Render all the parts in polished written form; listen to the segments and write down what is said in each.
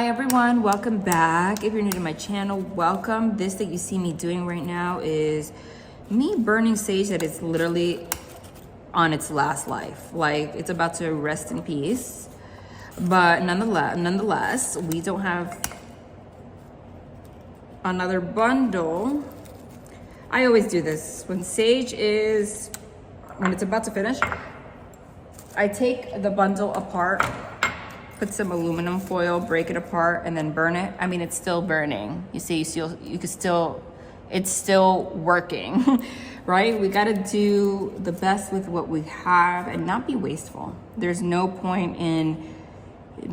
Hi everyone, welcome back. If you're new to my channel, welcome. This that you see me doing right now is me burning sage that is literally on its last life. Like it's about to rest in peace. But nonetheless, we don't have another bundle. I always do this. When it's about to finish, I take the bundle apart, put some aluminum foil, break it apart, and then burn it. I mean, it's still burning. You see, it's still working, right? We gotta do the best with what we have and not be wasteful. There's no point in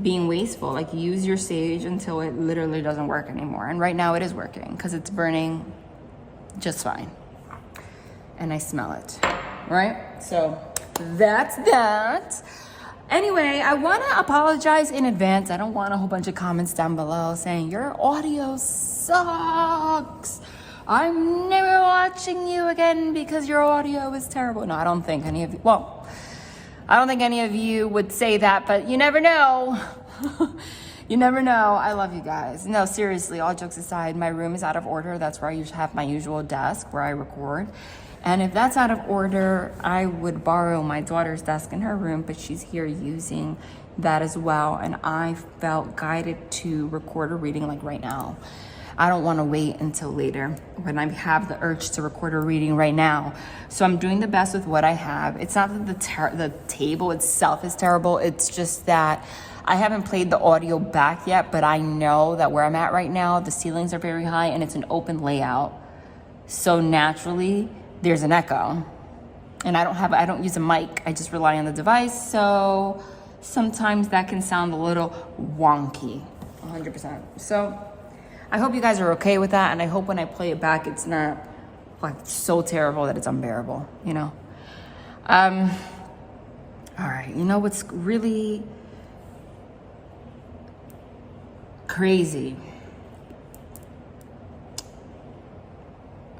being wasteful. Like, use your sage until it literally doesn't work anymore. And right now it is working because it's burning just fine. And I smell it, right? So that's that. Anyway, I want to apologize in advance. I don't want a whole bunch of comments down below saying your audio sucks. I'm never watching you again because your audio is terrible. No, I don't think any of you, I don't think any of you would say that, but you never know. You never know. I love you guys. No, seriously, all jokes aside, my room is out of order. That's where I usually have my usual desk where I record. And if that's out of order, I would borrow my daughter's desk in her room, but she's here using that as well. And I felt guided to record a reading like right now. I don't want to wait until later when I have the urge to record a reading right now. So I'm doing the best with what I have. It's not that the table itself is terrible. It's just that I haven't played the audio back yet, but I know that where I'm at right now, the ceilings are very high and it's an open layout. So naturally, there's an echo. And I don't use a mic. I just rely on the device. So sometimes that can sound a little wonky, 100%. So I hope you guys are okay with that. And I hope when I play it back, it's not like so terrible that it's unbearable, you know? All right, you know what's really crazy?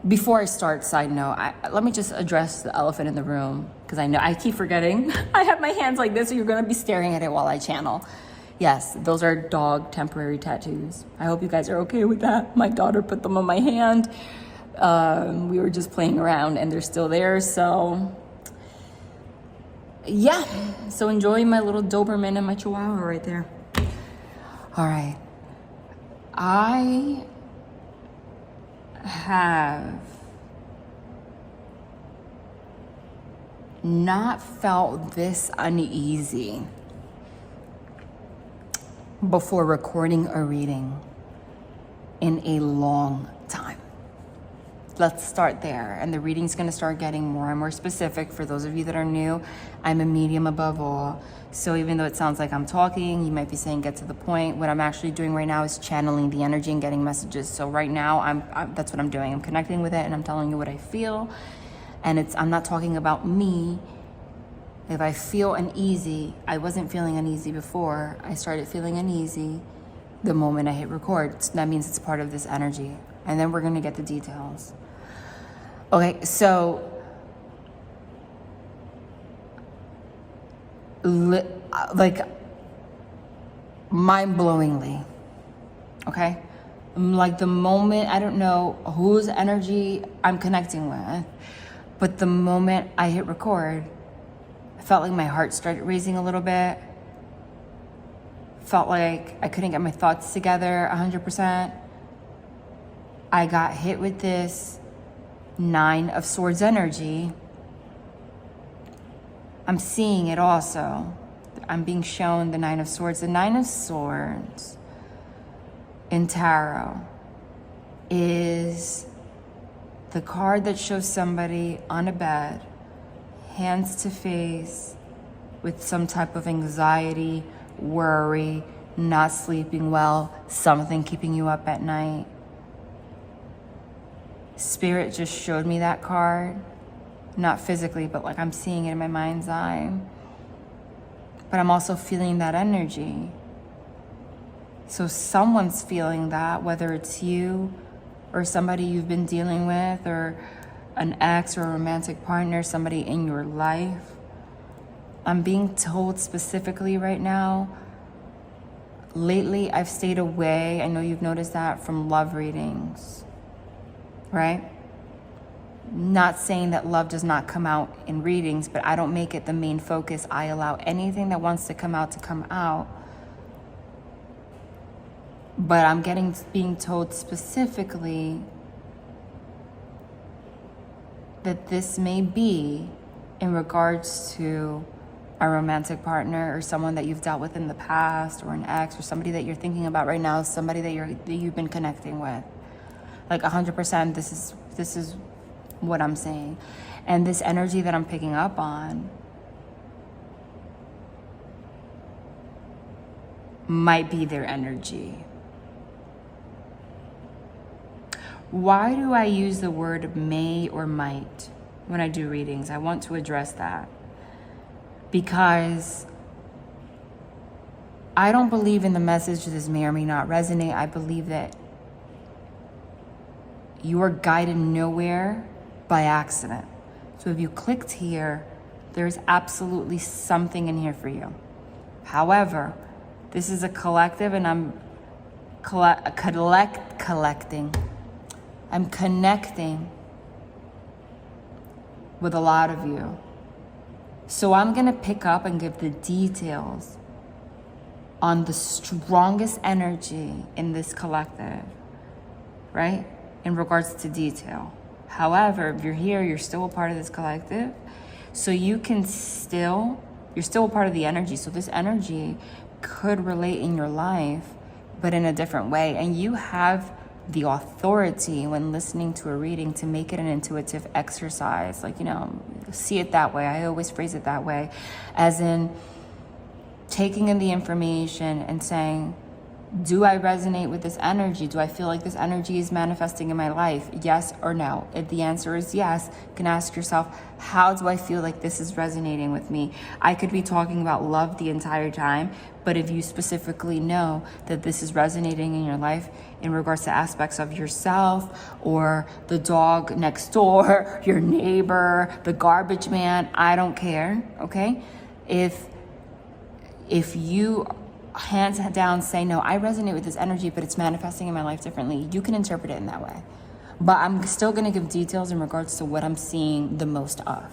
Before I start, side note, let me just address the elephant in the room, because I know I keep forgetting. I have my hands like this, so you're gonna be staring at it while I channel. Yes, those are dog temporary tattoos. I hope you guys are okay with that. My daughter put them on my hand. We were just playing around and they're still there, so yeah. So enjoy my little Doberman and my Chihuahua right there. All right. I have not felt this uneasy before recording a reading in a long time. Let's start there. And the reading's gonna start getting more and more specific. For those of you that are new, I'm a medium above all. So even though it sounds like I'm talking, you might be saying get to the point. What I'm actually doing right now is channeling the energy and getting messages. So right now, that's what I'm doing. I'm connecting with it and I'm telling you what I feel. And I'm not talking about me. If I feel uneasy, I wasn't feeling uneasy before. I started feeling uneasy the moment I hit record. So that means it's part of this energy. And then we're gonna get the details. Okay, so like mind-blowingly, okay? Like the moment, I don't know whose energy I'm connecting with, but the moment I hit record, I felt like my heart started racing a little bit. Felt like I couldn't get my thoughts together 100%. I got hit with this 9 of Swords energy. I'm seeing it also. I'm being shown the 9 of Swords. The 9 of Swords in tarot is the card that shows somebody on a bed, hands to face, with some type of anxiety, worry, not sleeping well, something keeping you up at night. Spirit just showed me that card. Not physically, but like I'm seeing it in my mind's eye. But I'm also feeling that energy. So someone's feeling that, whether it's you or somebody you've been dealing with, or an ex or a romantic partner, somebody in your life. I'm being told specifically right now, lately I've stayed away, I know you've noticed that, from love readings, right? Not saying that love does not come out in readings, but I don't make it the main focus. I allow anything that wants to come out. But I'm being told specifically that this may be in regards to a romantic partner or someone that you've dealt with in the past, or an ex, or somebody that you're thinking about right now, somebody that you've been connecting with. Like 100%, this is what I'm saying. And this energy that I'm picking up on might be their energy. Why do I use the word may or might when I do readings? I want to address that because I don't believe in the message that this may or may not resonate. I believe that you are guided nowhere by accident. So if you clicked here, there's absolutely something in here for you. However, this is a collective, and I'm collecting. I'm connecting with a lot of you. So I'm gonna pick up and give the details on the strongest energy in this collective, right? In regards to detail. However, if you're here, you're still a part of this collective. So you're still a part of the energy. So this energy could relate in your life, but in a different way. And you have the authority when listening to a reading to make it an intuitive exercise. Like, see it that way. I always phrase it that way, as in taking in the information and saying, do I resonate with this energy? Do I feel like this energy is manifesting in my life? Yes or no? If the answer is yes, you can ask yourself, how do I feel like this is resonating with me? I could be talking about love the entire time, but if you specifically know that this is resonating in your life in regards to aspects of yourself, or the dog next door, your neighbor, the garbage man, I don't care, okay? If you hands down say, no, I resonate with this energy, but it's manifesting in my life differently, you can interpret it in that way. But I'm still going to give details in regards to what I'm seeing the most of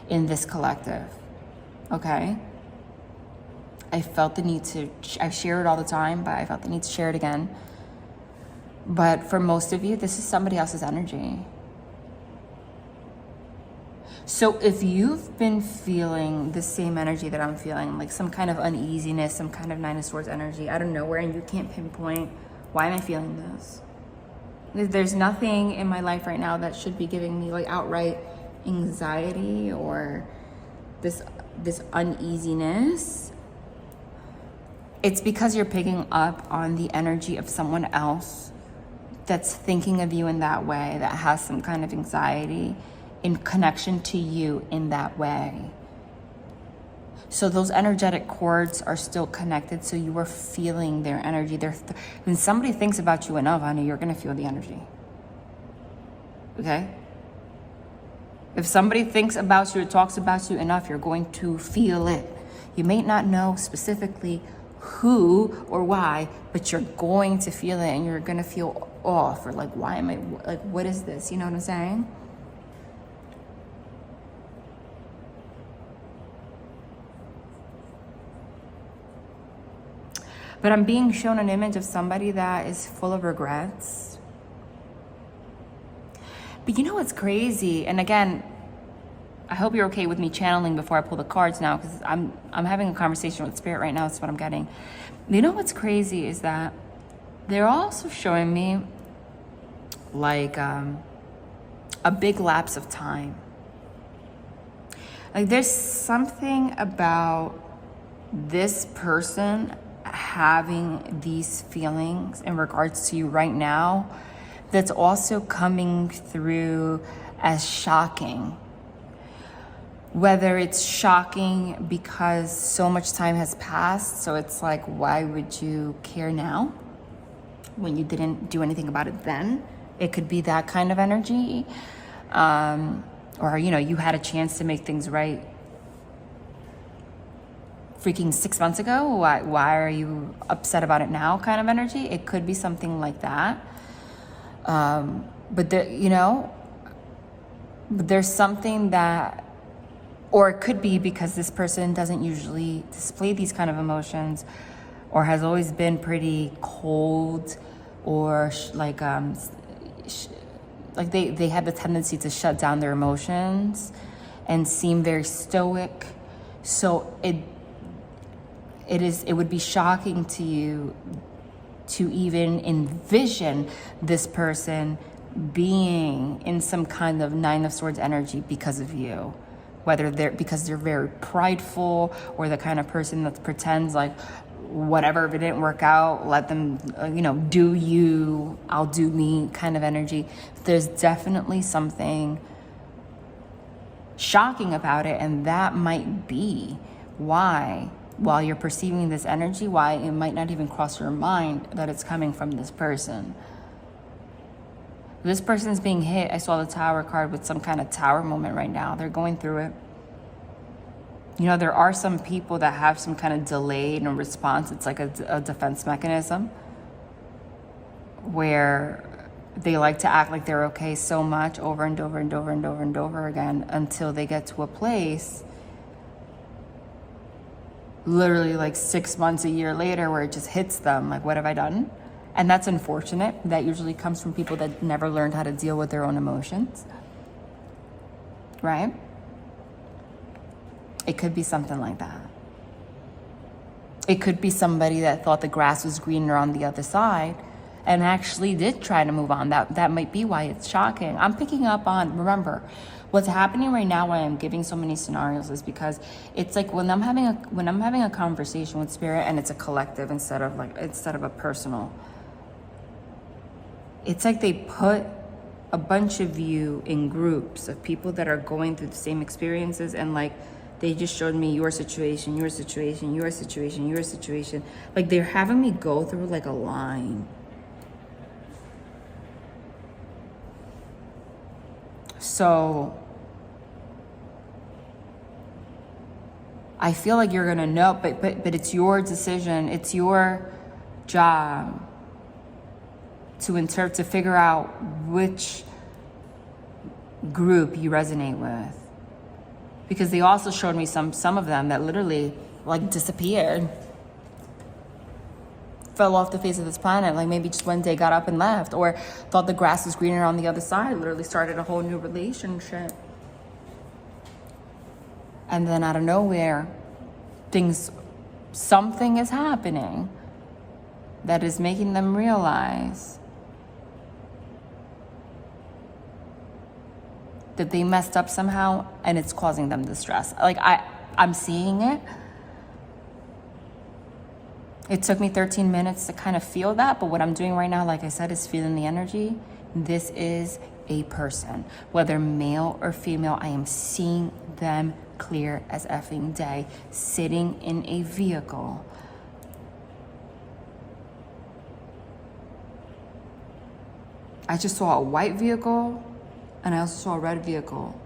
in this collective, okay? I felt the need to, I share it all the time, but I felt the need to share it again. But for most of you, this is somebody else's energy. So if you've been feeling the same energy that I'm feeling, like some kind of uneasiness, some kind of Nine of Swords energy out of nowhere, and you can't pinpoint, why am I feeling this? There's nothing in my life right now that should be giving me like outright anxiety or this uneasiness. It's because you're picking up on the energy of someone else that's thinking of you in that way, that has some kind of anxiety in connection to you in that way. So those energetic cords are still connected, so you are feeling their energy. When somebody thinks about you enough, honey, you're gonna feel the energy, okay? If somebody thinks about you or talks about you enough, you're going to feel it. You may not know specifically who or why, but you're going to feel it, and you're gonna feel off, or like, why am I, like, what is this? You know what I'm saying? But I'm being shown an image of somebody that is full of regrets. But you know what's crazy? And again, I hope you're okay with me channeling before I pull the cards now, because I'm having a conversation with Spirit right now. That's what I'm getting. You know what's crazy is that they're also showing me like a big lapse of time. Like there's something about this person having these feelings in regards to you right now that's also coming through as shocking. Whether it's shocking because so much time has passed, so it's like, why would you care now when you didn't do anything about it then? It could be that kind of energy. Or, you had a chance to make things right freaking 6 months ago? Why are you upset about it now kind of energy? It could be something like that. But there's something that, or it could be because this person doesn't usually display these kind of emotions, or has always been pretty cold, or they have the tendency to shut down their emotions and seem very stoic. So it would be shocking to you to even envision this person being in some kind of Nine of Swords energy because of you. Because they're very prideful, or the kind of person that pretends like, whatever, if it didn't work out, let them, do you, I'll do me kind of energy. There's definitely something shocking about it, and that might be why, while you're perceiving this energy, why it might not even cross your mind that it's coming from this person. This person's being hit. I saw the Tower card with some kind of tower moment right now. They're going through it. There are some people that have some kind of delay in a response. It's like a defense mechanism where they like to act like they're okay so much over and over and over and over and over again until they get to a place, literally like 6 months, a year later, where it just hits them like, what have I done? And that's unfortunate. That usually comes from people that never learned how to deal with their own emotions, right? It could be something like that. It could be somebody that thought the grass was greener on the other side and actually did try to move on. That might be why it's shocking. I'm picking up on, remember, what's happening right now, why I'm giving so many scenarios, is because it's like when I'm having a conversation with spirit, and it's a collective instead of a personal. It's like they put a bunch of you in groups of people that are going through the same experiences, and like they just showed me your situation, your situation, your situation, your situation. Like they're having me go through like a line. So I feel like you're gonna know, but it's your decision. It's your job to figure out which group you resonate with. Because they also showed me some of them that literally like disappeared, fell off the face of this planet, like maybe just one day got up and left, or thought the grass was greener on the other side, literally started a whole new relationship. And then out of nowhere, something is happening that is making them realize that they messed up somehow, and it's causing them distress. Like I'm seeing it. It took me 13 minutes to kind of feel that, but what I'm doing right now, like I said, is feeling the energy. This is a person, whether male or female. I am seeing them clear as effing day, sitting in a vehicle. I just saw a white vehicle, and I also saw a red vehicle.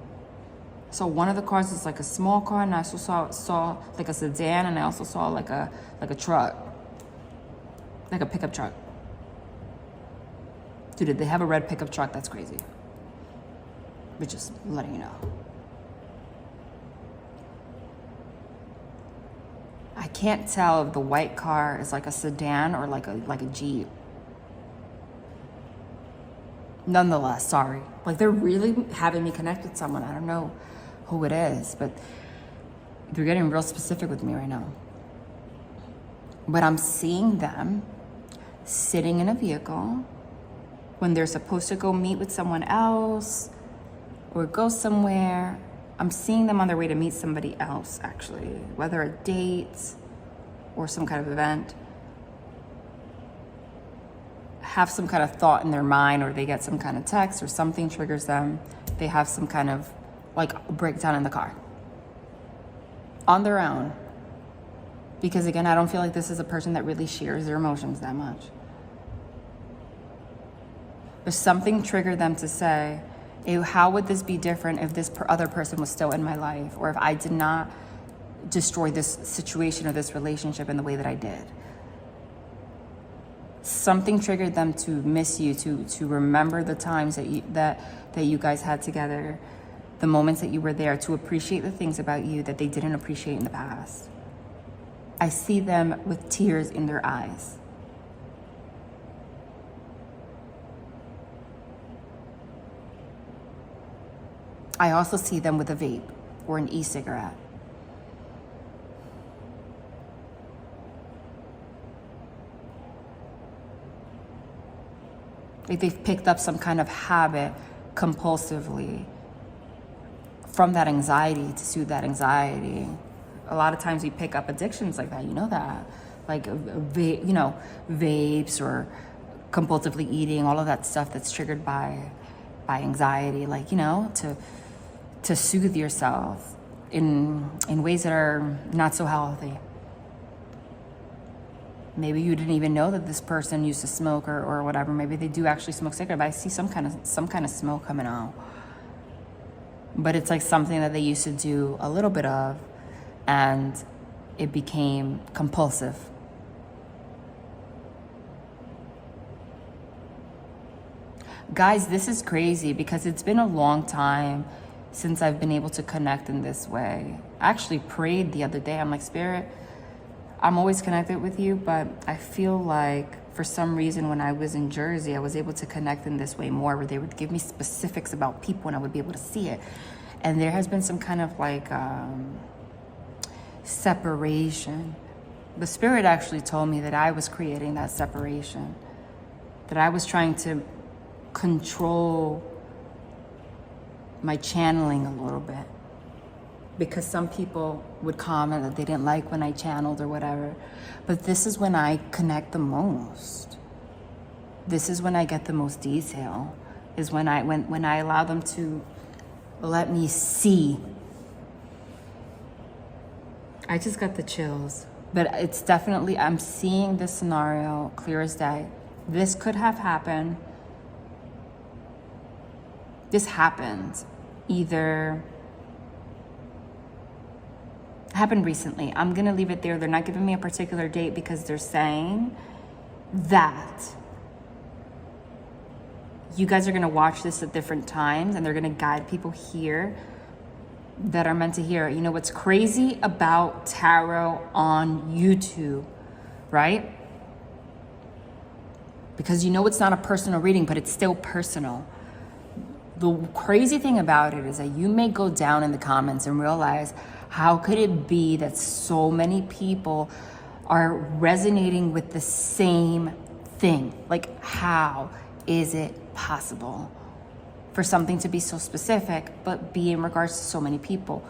So one of the cars is like a small car, and I also saw like a sedan, and I also saw like a truck, like a pickup truck. Dude, did they have a red pickup truck? That's crazy. But just letting you know. I can't tell if the white car is like a sedan or like a Jeep. Nonetheless, sorry. Like they're really having me connect with someone. I don't know who it is, but they're getting real specific with me right now. But I'm seeing them sitting in a vehicle when they're supposed to go meet with someone else or go somewhere. I'm seeing them on their way to meet somebody else, actually, whether a date or some kind of event. Have some kind of thought in their mind, or they get some kind of text or something triggers them. They have some kind of like breakdown in the car on their own. Because again, I don't feel like this is a person that really shares their emotions that much. There's something triggered them to say, how would this be different if this other person was still in my life? Or if I did not destroy this situation or this relationship in the way that I did. Something triggered them to miss you, to remember the times that you guys had together, the moments that you were there, to appreciate the things about you that they didn't appreciate in the past. I see them with tears in their eyes. I also see them with a vape or an e-cigarette. Like they've picked up some kind of habit compulsively from that anxiety to soothe that anxiety. A lot of times we pick up addictions like that, you know that. Like, vapes or compulsively eating, all of that stuff that's triggered by anxiety, like, to soothe yourself in ways that are not so healthy. Maybe you didn't even know that this person used to smoke or whatever. Maybe they do actually smoke cigarettes, but I see some kind of smoke coming out. But it's like something that they used to do a little bit of, and it became compulsive. Guys, this is crazy because it's been a long time since I've been able to connect in this way. I actually prayed the other day. I'm like, Spirit, I'm always connected with you, but I feel like for some reason when I was in Jersey, I was able to connect in this way more, where they would give me specifics about people and I would be able to see it. And there has been some kind of like separation. The Spirit actually told me that I was creating that separation, that I was trying to control my channeling a little bit, because some people would comment that they didn't like when I channeled or whatever. But this is when I connect the most. This is when I get the most detail, is when I allow them to let me see. I just got the chills. But it's definitely, I'm seeing this scenario clear as day. This could have happened. This happened happened recently. I'm gonna leave it there. They're not giving me a particular date because they're saying that you guys are gonna watch this at different times and they're gonna guide people here that are meant to hear. You know what's crazy about tarot on YouTube, right? Because it's not a personal reading, but it's still personal. The crazy thing about it is that you may go down in the comments and realize, how could it be that so many people are resonating with the same thing? Like, how is it possible for something to be so specific, but be in regards to so many people?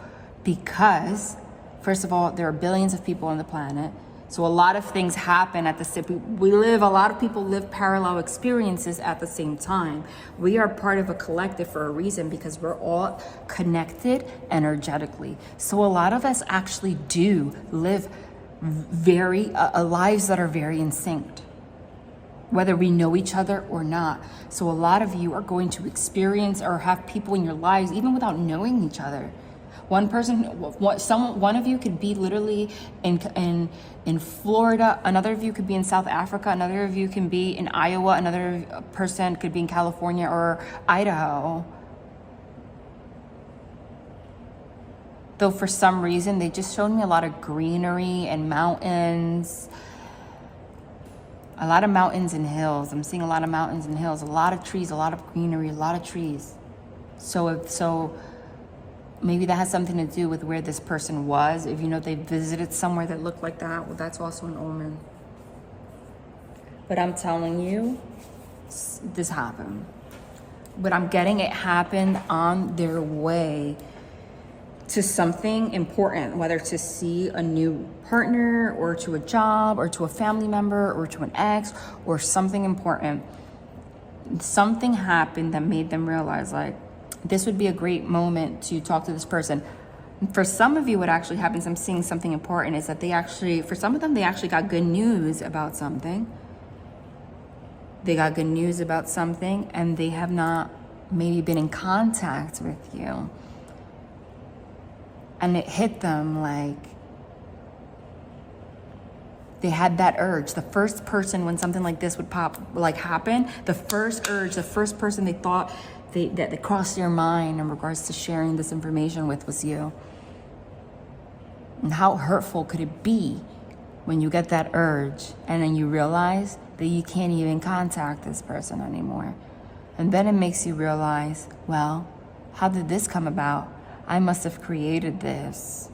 Because, first of all, there are billions of people on the planet. So a lot of things happen at the same time. A lot of people live parallel experiences at the same time. We are part of a collective for a reason, because we're all connected energetically. So a lot of us actually do live lives that are very in sync, whether we know each other or not. So a lot of you are going to experience or have people in your lives even without knowing each other. One of you could be literally in Florida, another of you could be in South Africa, another of you can be in Iowa, another person could be in California or Idaho. Though for some reason, they just showed me a lot of greenery and mountains. A lot of mountains and hills. I'm seeing a lot of mountains and hills, a lot of trees, a lot of greenery, a lot of trees. So maybe that has something to do with where this person was. If they visited somewhere that looked like that, well, that's also an omen. But I'm telling you, this happened. But I'm getting it happened on their way to something important, whether to see a new partner or to a job or to a family member or to an ex or something important. Something happened that made them realize, like, this would be a great moment to talk to this person. For some of you, what actually happens, I'm seeing something important, is that for some of them, they actually got good news about something. They got good news about something and they have not maybe been in contact with you. And it hit them like, They had that urge. The first person, when something like this would happen, the first urge, the first person they thought that crossed their mind in regards to sharing this information with was you. And how hurtful could it be when you get that urge and then you realize that you can't even contact this person anymore? And then it makes you realize, well, how did this come about? I must have created this.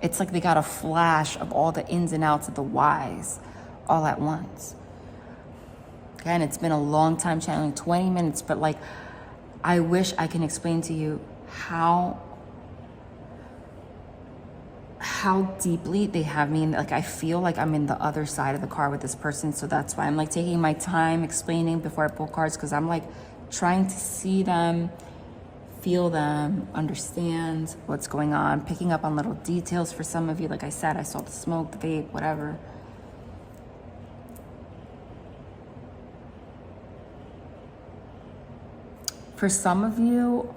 It's like they got a flash of all the ins and outs of the whys all at once. Again, it's been a long time channeling, 20 minutes, but like, I wish I can explain to you how deeply they have me. Like, I feel like I'm in the other side of the car with this person. So that's why I'm like taking my time explaining before I pull cards, because I'm like trying to see them, feel them, understand what's going on, picking up on little details for some of you. Like I said, I saw the smoke, the vape, whatever. For some of you,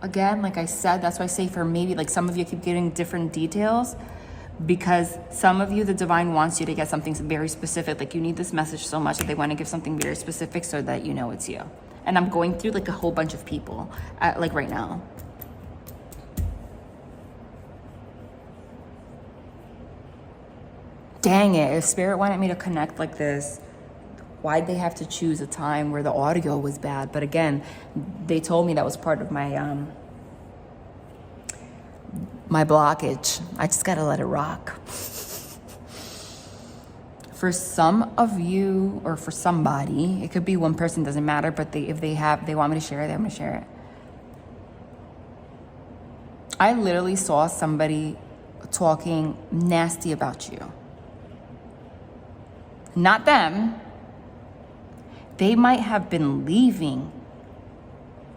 again, like I said, that's why I say for maybe like some of you keep getting different details, because some of you, the divine wants you to get something very specific. Like you need this message so much that they want to give something very specific so that you know it's you. And I'm going through like a whole bunch of people like right now. Dang it, if Spirit wanted me to connect like this, why'd they have to choose a time where the audio was bad? But again, they told me that was part of my my blockage. I just gotta let it rock. For some of you, or for somebody, it could be one person, doesn't matter, but if they want me to share it, I'm gonna share it. I literally saw somebody talking nasty about you. Not them. They might have been leaving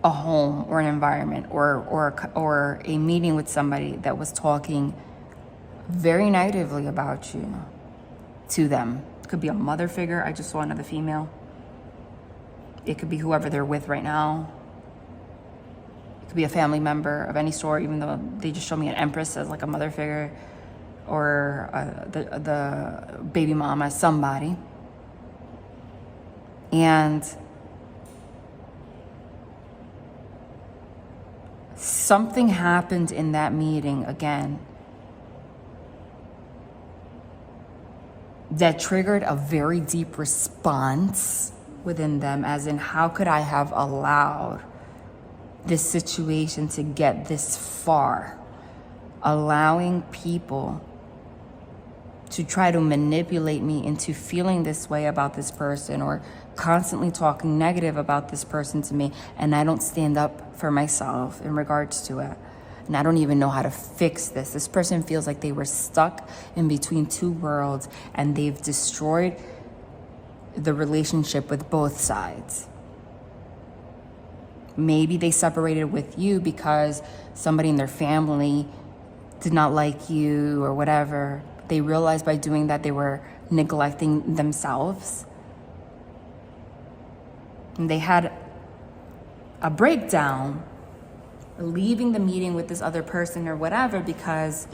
a home or an environment or a meeting with somebody that was talking very negatively about you to them. It could be a mother figure. I just saw another female. It could be whoever they're with right now. It could be a family member of any sort, even though they just show me an empress as like a mother figure, or the baby mama, somebody. And something happened in that meeting again that triggered a very deep response within them, as in, how could I have allowed this situation to get this far? Allowing people to try to manipulate me into feeling this way about this person, or constantly talking negative about this person to me, and I don't stand up for myself in regards to it. And I don't even know how to fix this. This person feels like they were stuck in between two worlds, and they've destroyed the relationship with both sides. Maybe they separated with you because somebody in their family did not like you or whatever. They realized by doing that they were neglecting themselves. And they had a breakdown, leaving the meeting with this other person or whatever, because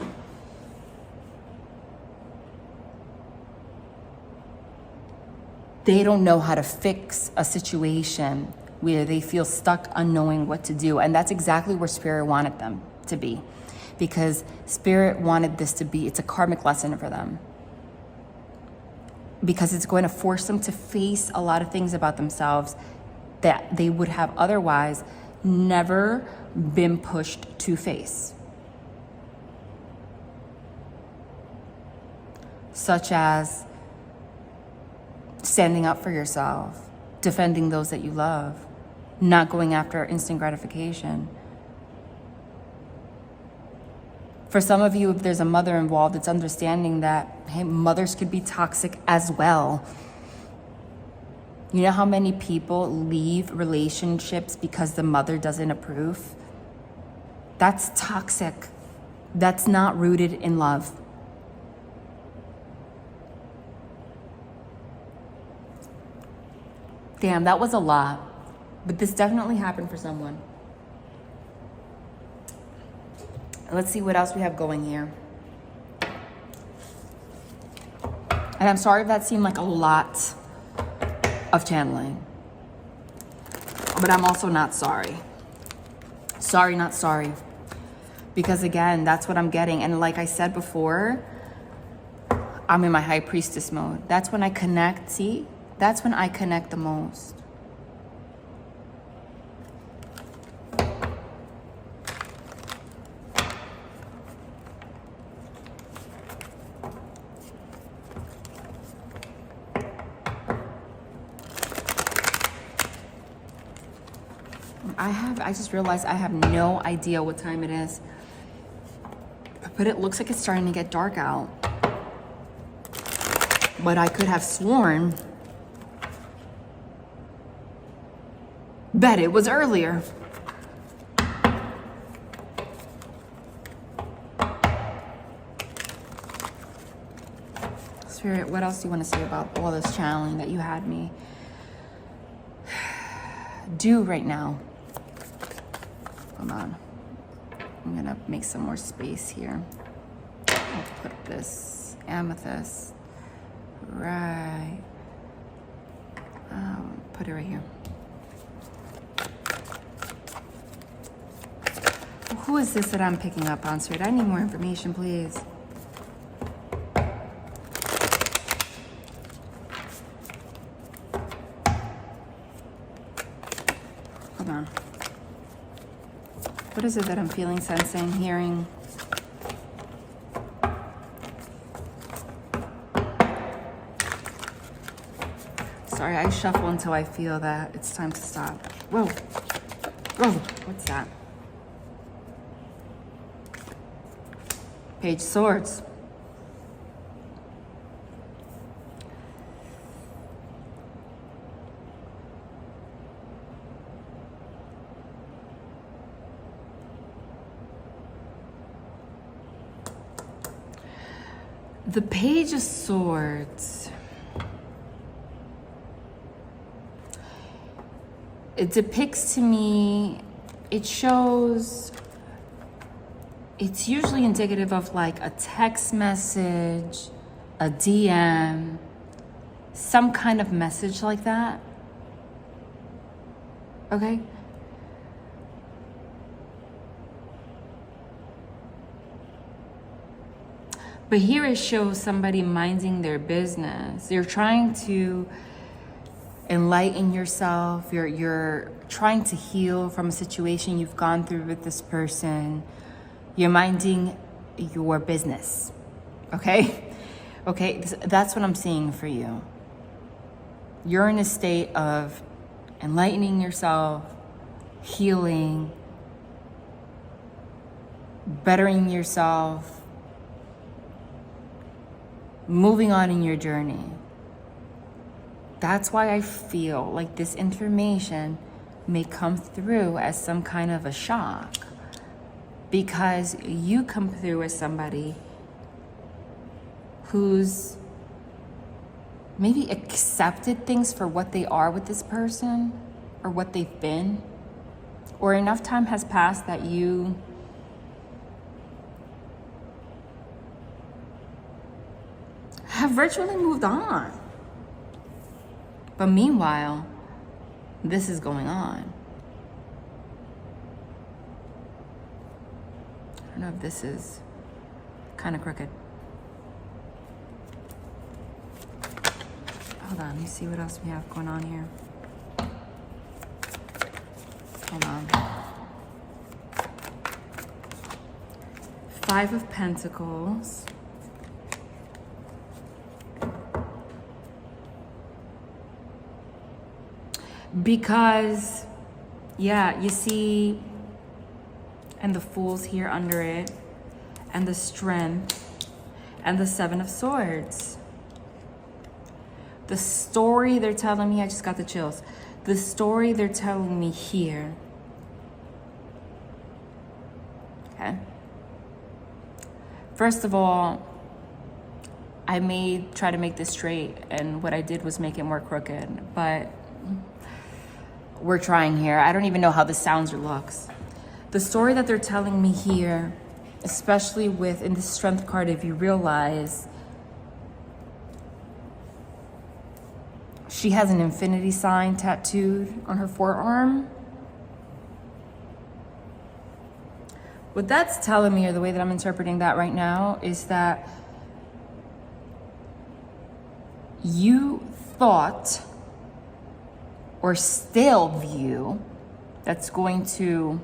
they don't know how to fix a situation where they feel stuck unknowing what to do. And that's exactly where Spirit wanted them to be, because Spirit wanted this to be, it's a karmic lesson for them, because it's going to force them to face a lot of things about themselves that they would have otherwise never been pushed to face. Such as standing up for yourself, defending those that you love, not going after instant gratification. For some of you, if there's a mother involved, it's understanding that, hey, mothers could be toxic as well. You know how many people leave relationships because the mother doesn't approve? That's toxic. That's not rooted in love. Damn, that was a lot. But this definitely happened for someone. Let's see what else we have going here. And I'm sorry if that seemed like a lot of channeling, but I'm also not sorry. Sorry, not sorry. Because again, that's what I'm getting. And like I said before, I'm in my high priestess mode. That's when I connect, see? That's when I connect the most. I just realized I have no idea what time it is. But it looks like it's starting to get dark out. But I could have sworn that it was earlier. Spirit, what else do you want to say about all this channeling that you had me do right now? Hold on. I'm gonna make some more space here. I'll put this amethyst right. Put it right here. Who is this that I'm picking up on, Spirit? I need more information, please. Hold on. What is it that I'm feeling, sensing, hearing? Sorry, I shuffle until I feel that it's time to stop. Whoa. Whoa. What's that? Page of Swords. The Page of Swords. It depicts to me, it shows, it's usually indicative of like a text message, a DM, some kind of message like that. Okay? But here it shows somebody minding their business. You're trying to enlighten yourself. You're trying to heal from a situation you've gone through with this person. You're minding your business. Okay? Okay, that's what I'm seeing for you. You're in a state of enlightening yourself, healing, bettering yourself, moving on in your journey. That's why I feel like this information may come through as some kind of a shock, because you come through as somebody who's maybe accepted things for what they are with this person or what they've been, or enough time has passed that you have virtually moved on. But meanwhile, this is going on. I don't know if this is kind of crooked. Hold on, let me see what else we have going on here. Hold on. Five of Pentacles. Because, yeah, you see, and the Fool's here under it, and the Strength, and the Seven of Swords. The story they're telling me, I just got the chills. The story they're telling me here. Okay. First of all, I may try to make this straight, and what I did was make it more crooked, but we're trying here. I don't even know how this sounds or looks. The story that they're telling me here especially with, in the Strength card, if you realize she has an infinity sign tattooed on her forearm. What that's telling me, or the way that I'm interpreting that right now, is that you thought or still view that's going to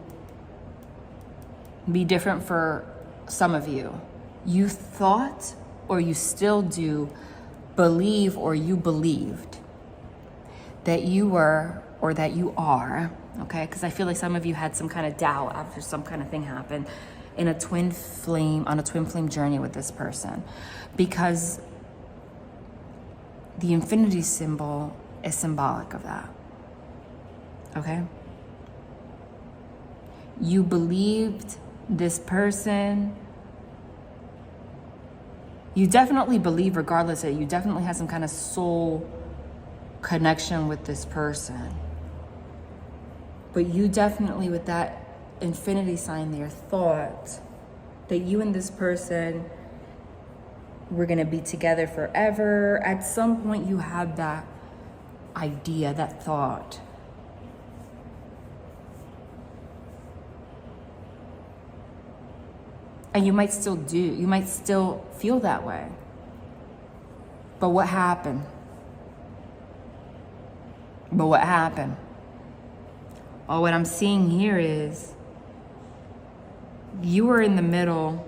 be different for some of you. You thought, or you still do, believe, or you believed that you were, or that you are, okay? Because I feel like some of you had some kind of doubt after some kind of thing happened in a twin flame, on a twin flame journey with this person. Because the infinity symbol is symbolic of that, okay? You believed this person. You definitely believe, regardless of it, you definitely have some kind of soul connection with this person. But you definitely, with that infinity sign there, thought that you and this person were gonna be together forever. At some point you had that idea, that thought. And you might still do, you might still feel that way. But what happened? But what happened? Oh, what I'm seeing here is you were in the middle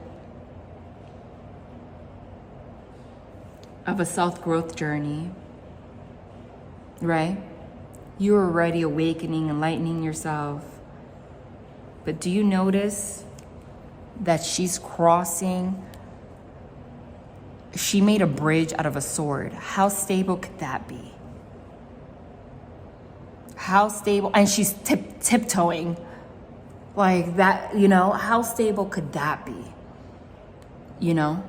of a self-growth journey, right? You were already awakening, enlightening yourself. But do you notice that she's crossing? She made a bridge out of a sword. How stable could that be? How stable? And she's tiptoeing like that, you know? How stable could that be? You know?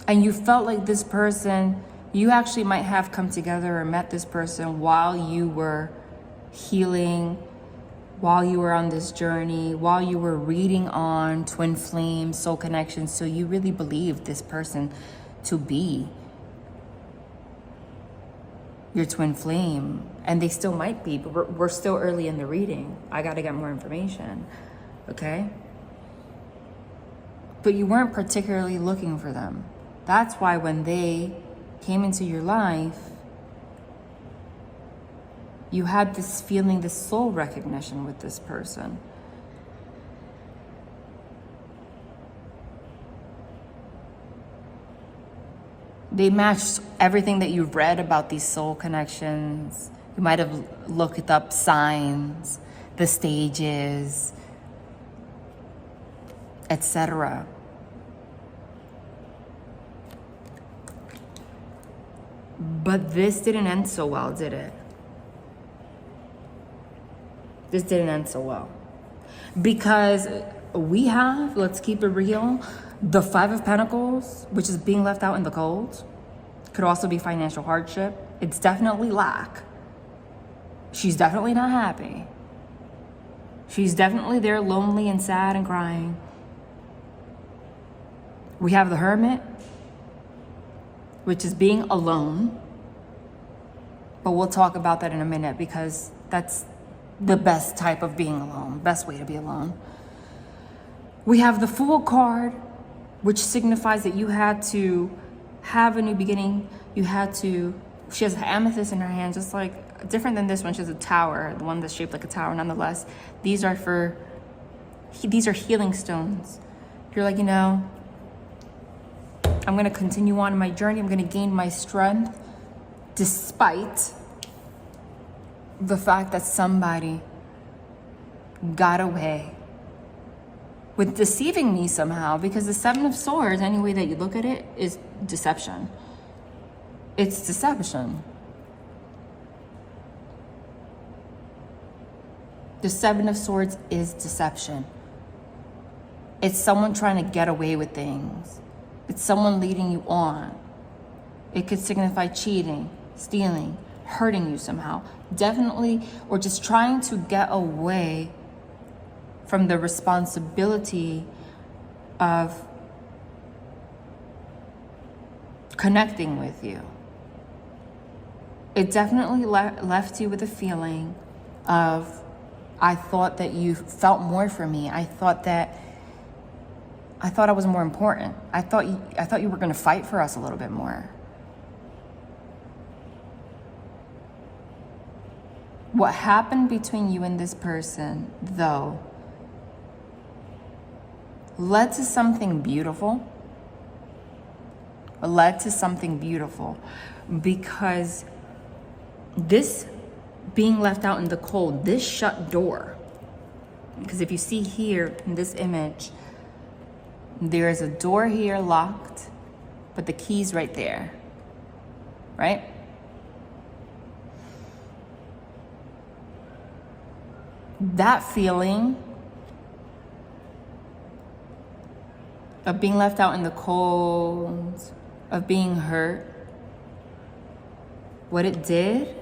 And you felt like this person, you actually might have come together or met this person while you were healing, while you were on this journey, while you were reading on twin flame, soul connections. So you really believed this person to be your twin flame. And they still might be, but we're still early in the reading. I got to get more information, okay? But you weren't particularly looking for them. That's why when they came into your life, you had this feeling, this soul recognition with this person. They matched everything that you've read about these soul connections. You might have looked up signs, the stages, etc. But this didn't end so well, did it? This didn't end so well. Because we have, let's keep it real, the Five of Pentacles, which is being left out in the cold. Could also be financial hardship. It's definitely lack. She's definitely not happy. She's definitely there lonely and sad and crying. We have the Hermit, which is being alone. But we'll talk about that in a minute, because that's the best type of being alone, best way to be alone. We have the Fool card, which signifies that you had to have a new beginning. You had to, she has an amethyst in her hand, just like, different than this one. She has a tower, the one that's shaped like a tower nonetheless. These are healing stones. You're like, you know, I'm gonna continue on my journey. I'm gonna gain my strength despite the fact that somebody got away with deceiving me somehow, because the Seven of Swords, any way that you look at it, is deception. It's deception. The Seven of Swords is deception. It's someone trying to get away with things. It's someone leading you on. It could signify cheating, stealing, hurting you somehow. Definitely, or just trying to get away from the responsibility of connecting with you. It definitely left you with a feeling of, I thought that you felt more for me. I thought I was more important. I thought you were going to fight for us a little bit more. What happened between you and this person, though, led to something beautiful. Because this being left out in the cold, this shut door, because if you see here in this image, there's a door here locked, but the key's right there, right? That feeling of being left out in the cold, of being hurt, what it did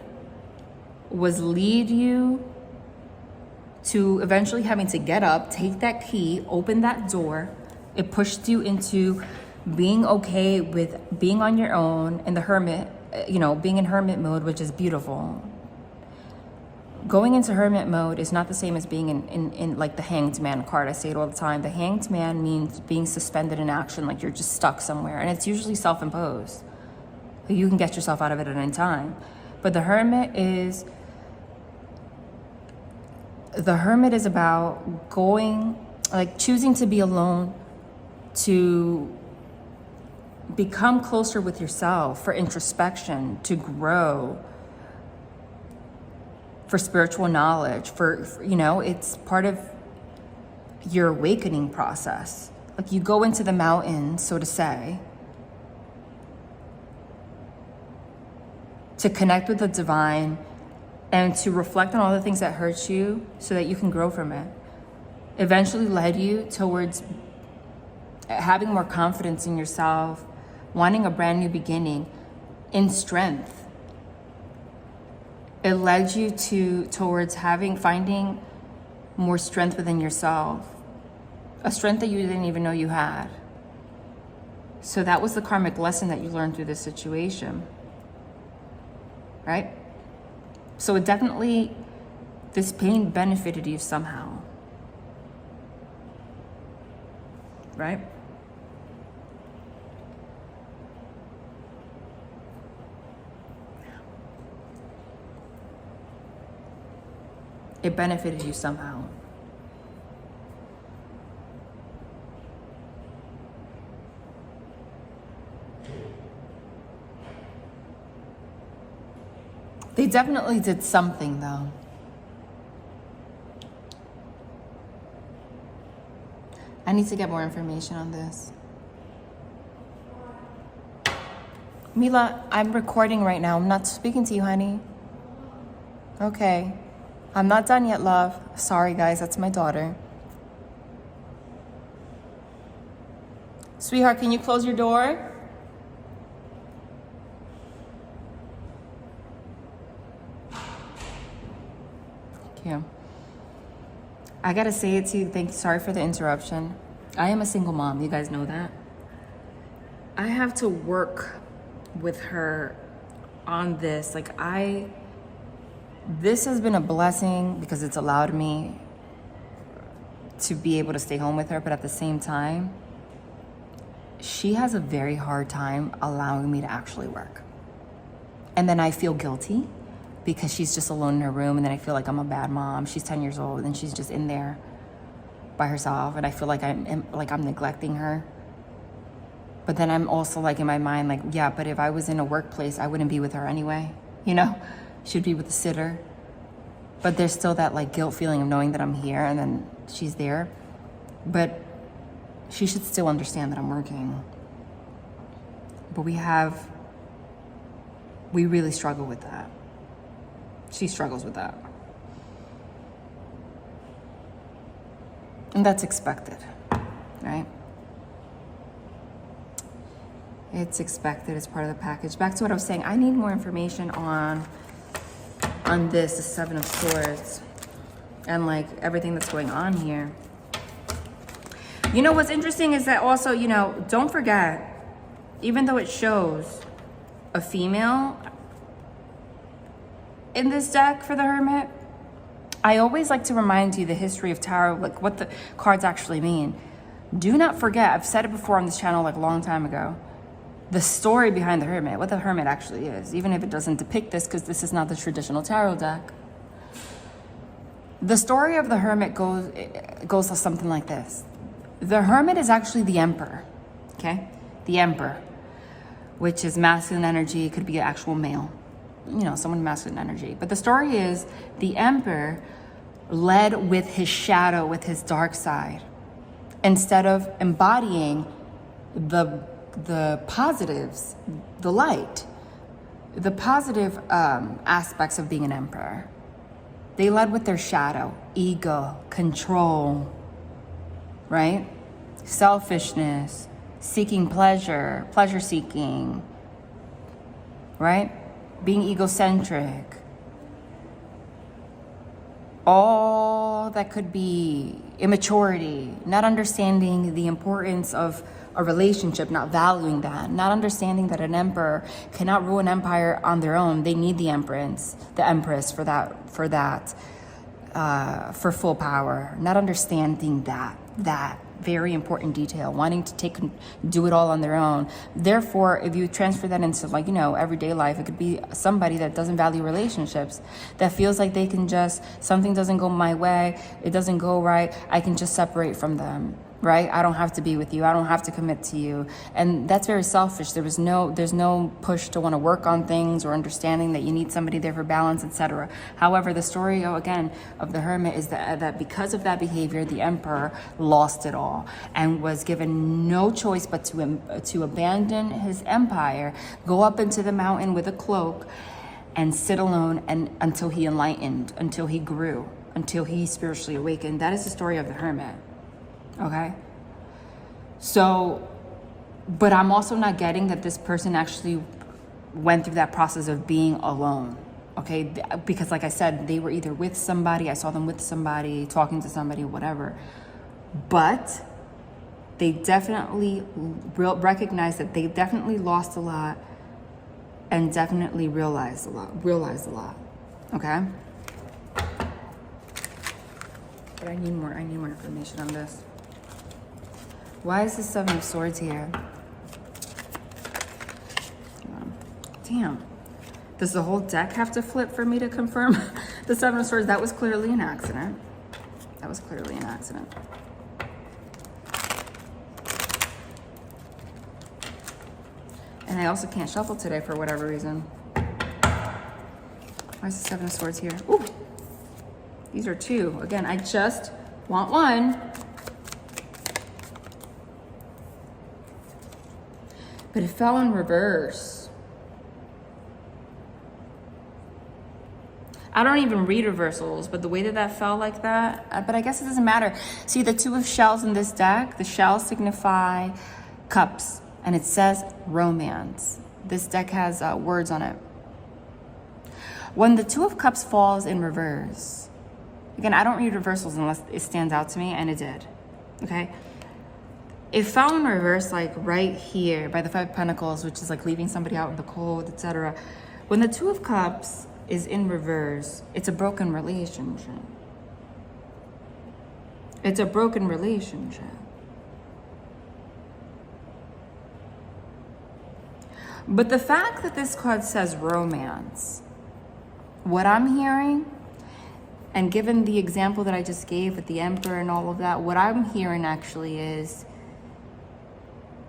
was lead you to eventually having to get up, take that key, open that door. It pushed you into being okay with being on your own in the hermit, being in hermit mode, which is beautiful. Going into hermit mode is not the same as being in like the Hanged Man card. I say it all the time. The Hanged Man means being suspended in action, like you're just stuck somewhere. And it's usually self-imposed. You can get yourself out of it at any time. But the hermit is about choosing to be alone, to become closer with yourself, for introspection, to grow, for spiritual knowledge, it's part of your awakening process. Like you go into the mountains, so to say, to connect with the divine and to reflect on all the things that hurt you so that you can grow from it. Eventually led you towards having more confidence in yourself, wanting a brand new beginning in strength. It led you towards finding more strength within yourself, a strength that you didn't even know you had. So that was the karmic lesson that you learned through this situation, right? So it definitely, this pain benefited you somehow, right? It benefited you somehow. They definitely did something, though. I need to get more information on this. Mila, I'm recording right now. I'm not speaking to you, honey. Okay. I'm not done yet, love. Sorry, guys. That's my daughter. Sweetheart, can you close your door? Thank you. I gotta say it to you. Sorry for the interruption. I am a single mom. You guys know that. I have to work with her on this. This has been a blessing because it's allowed me to be able to stay home with her, but at the same time, she has a very hard time allowing me to actually work. And then I feel guilty because she's just alone in her room, and then I feel like I'm a bad mom. She's 10 years old and she's just in there by herself, and I feel like I'm neglecting her. But then I'm also in my mind, yeah, but if I was in a workplace, I wouldn't be with her anyway, She'd be with the sitter. But there's still that guilt feeling of knowing that I'm here and then she's there. But she should still understand that I'm working. But we really struggle with that. She struggles with that. And that's expected, right? It's expected, it's part of the package. Back to what I was saying, I need more information on on this, the Seven of Swords, and like everything that's going on here. You know, what's interesting is that also, you know, don't forget, even though it shows a female in this deck for the Hermit, I always like to remind you the history of tarot, like what the cards actually mean. Do not forget, I've said it before on this channel like a long time ago, the story behind the Hermit, what the Hermit actually is, even if it doesn't depict this because this is not the traditional tarot deck. The story of the Hermit goes to something like this. The Hermit is actually the Emperor, okay? The Emperor, which is masculine energy, it could be an actual male, you know, someone masculine energy. But the story is the Emperor led with his shadow, with his dark side, instead of embodying the positives, the light, the positive aspects of being an emperor. They led with their shadow, ego, control, right? Selfishness, seeking pleasure, pleasure seeking, right? Being egocentric. All that could be immaturity, not understanding the importance of a relationship, not valuing that, not understanding that an emperor cannot rule an empire on their own. They need the empress for full power. Not understanding that very important detail, wanting to do it all on their own. Therefore, if you transfer that into, like, you know, everyday life, it could be somebody that doesn't value relationships, that feels like they can just, something doesn't go my way, it doesn't go right, I can just separate from them, right? I don't have to be with you, I don't have to commit to you. And that's very selfish. There's no push to want to work on things or understanding that you need somebody there for balance, etc. However, the story, again, of the Hermit is that because of that behavior, the Emperor lost it all and was given no choice but to abandon his empire, go up into the mountain with a cloak and sit alone until he enlightened, until he grew, until he spiritually awakened. That is the story of the Hermit. Okay, so, but I'm also not getting that this person actually went through that process of being alone, okay? Because like I said, they were either with somebody, I saw them with somebody, talking to somebody, whatever. But they definitely recognized that they definitely lost a lot and definitely realized a lot, okay? But I need more information on this. Why is the Seven of Swords here? Damn. Does the whole deck have to flip for me to confirm the Seven of Swords? That was clearly an accident. And I also can't shuffle today for whatever reason. Why is the Seven of Swords here? Ooh. These are two. Again, I just want one. But it fell in reverse. I don't even read reversals, but the way that fell like that, but I guess it doesn't matter. See, the Two of Shells in this deck, the shells signify cups, and it says romance. This deck has words on it. When the Two of Cups falls in reverse, again, I don't read reversals unless it stands out to me, and it did, okay? It fell in reverse, like right here by the Five of Pentacles, which is like leaving somebody out in the cold, etc. When the Two of Cups is in reverse, it's a broken relationship. It's a broken relationship. But the fact that this card says romance, what I'm hearing, and given the example that I just gave with the Emperor and all of that, what I'm hearing actually is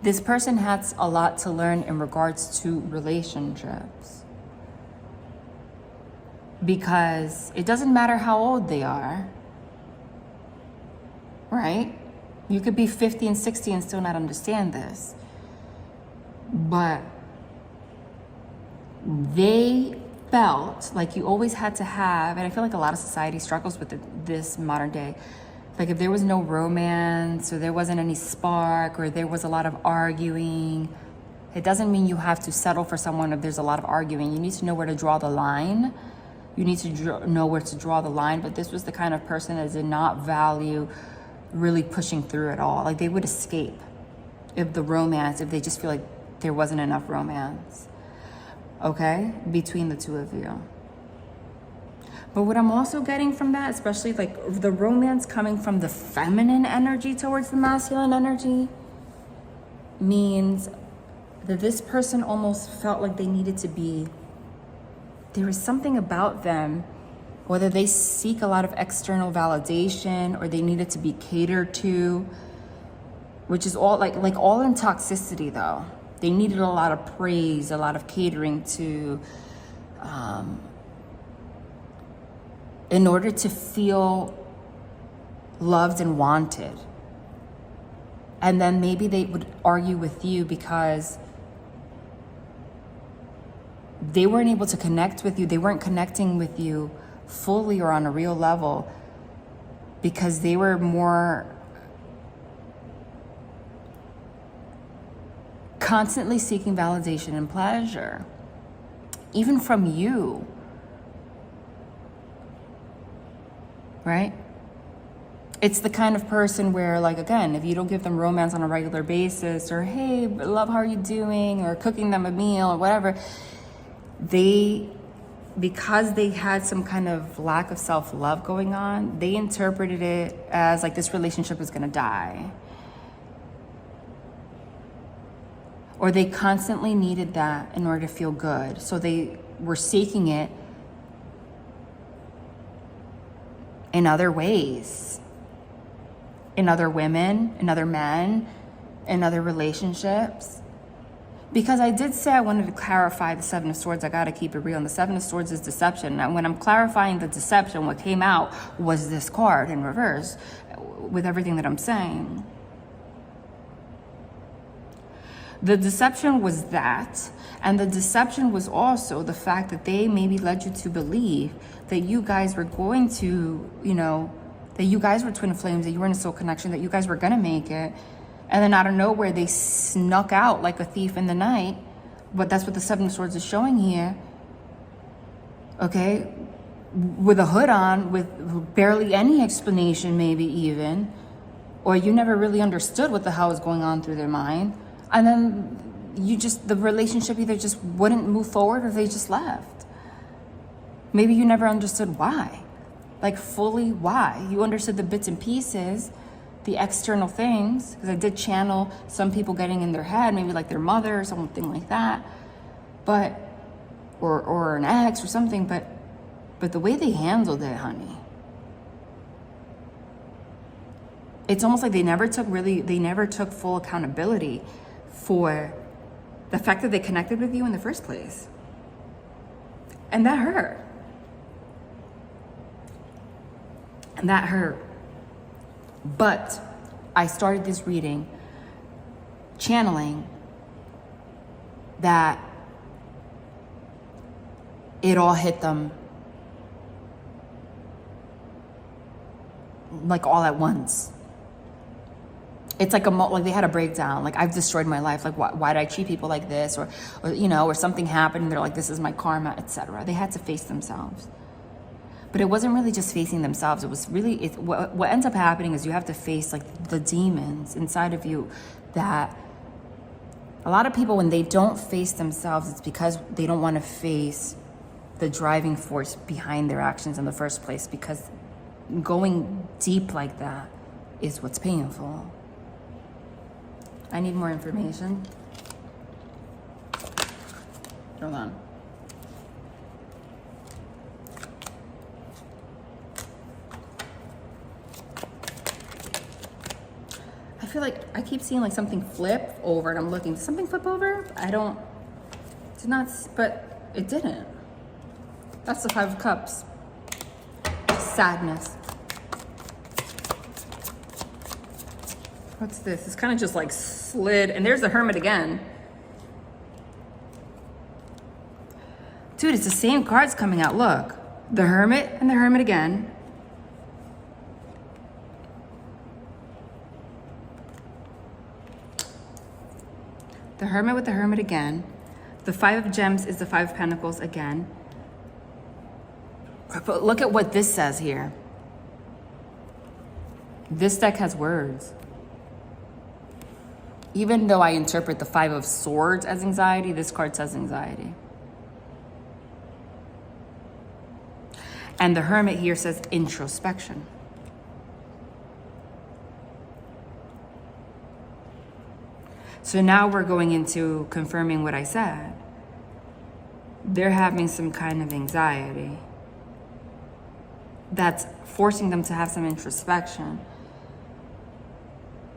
this person has a lot to learn in regards to relationships. Because it doesn't matter how old they are, right? You could be 50 and 60 and still not understand this. But they felt like you always had to have, and I feel like a lot of society struggles with this modern day, like if there was no romance or there wasn't any spark or there was a lot of arguing, it doesn't mean you have to settle for someone if there's a lot of arguing. You need to know where to draw the line, You need to know where to draw the line. But this was the kind of person that did not value really pushing through it all. Like they would escape if they just feel like there wasn't enough romance, okay, between the two of you. But what I'm also getting from that, especially like the romance coming from the feminine energy towards the masculine energy, means that this person almost felt like they needed to be, there is something about them, whether they seek a lot of external validation or they needed to be catered to, which is all like all in toxicity though. They needed a lot of praise, a lot of catering to, in order to feel loved and wanted. And then maybe they would argue with you because they weren't able to connect with you. They weren't connecting with you fully or on a real level because they were more constantly seeking validation and pleasure, even from you. Right? It's the kind of person where, like, again, if you don't give them romance on a regular basis, or hey, love, how are you doing, or cooking them a meal or whatever, because they had some kind of lack of self-love going on, they interpreted it as like this relationship is gonna die. Or they constantly needed that in order to feel good. So they were seeking it in other ways, in other women, in other men, in other relationships. Because I did say I wanted to clarify the Seven of Swords. I gotta keep it real. And the Seven of Swords is deception. And when I'm clarifying the deception, what came out was this card in reverse with everything that I'm saying. The deception was that, and the deception was also the fact that they maybe led you to believe that you guys were going to, that you guys were twin flames, that you were in a soul connection, that you guys were gonna make it. And then out of nowhere, they snuck out like a thief in the night. But that's what the Seven of Swords is showing here. Okay? With a hood on, with barely any explanation, maybe even. Or you never really understood what the hell was going on through their mind. And then the relationship either just wouldn't move forward or they just left. Maybe you never understood why. Like fully why. You understood the bits and pieces, the external things, because I did channel some people getting in their head, maybe like their mother or something like that, but, or an ex or something, but the way they handled it, honey, it's almost like they never took full accountability for the fact that they connected with you in the first place. And that hurt. And that hurt. But I started this reading channeling that it all hit them like all at once. It's like like they had a breakdown. Like, I've destroyed my life. Like, why did I treat people like this? Or something happened and they're like, this is my karma, etc. They had to face themselves. But it wasn't really just facing themselves. It was really, what ends up happening is you have to face like the demons inside of you that a lot of people, when they don't face themselves, it's because they don't want to face the driving force behind their actions in the first place, because going deep like that is what's painful. I need more information. Hold on. I feel like I keep seeing like something flip over and I'm looking. Did something flip over? But it didn't. That's the Five of Cups. Sadness. What's this? It's kind of just like slid. And there's the Hermit again. Dude, it's the same cards coming out. Look. The Hermit and the Hermit again. The Hermit with the Hermit again. The Five of Gems is the Five of Pentacles again. But look at what this says here. This deck has words. Even though I interpret the Five of Swords as anxiety, this card says anxiety. And the Hermit here says introspection. So now we're going into confirming what I said. They're having some kind of anxiety that's forcing them to have some introspection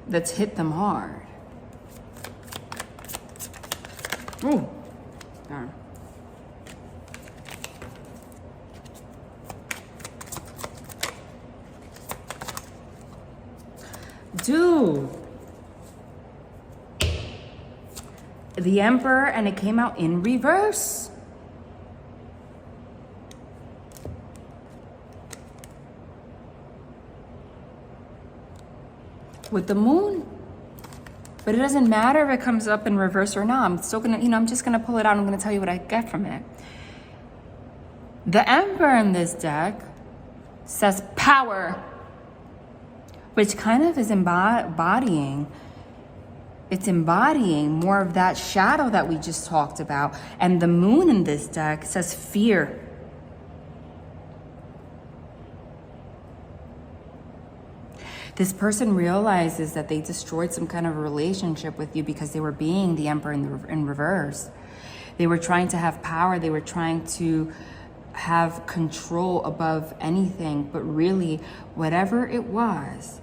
that's hit them hard. Ooh, darn. Dude. The Emperor, and it came out in reverse. With the Moon. But it doesn't matter if it comes up in reverse or not. I'm still gonna, I'm just gonna pull it out. I'm gonna tell you what I get from it. The Emperor in this deck says power, which kind of is embodying more of that shadow that we just talked about. And the Moon in this deck says fear. This person realizes that they destroyed some kind of a relationship with you because they were being the Emperor in reverse. They were trying to have power. They were trying to have control above anything. But really, whatever it was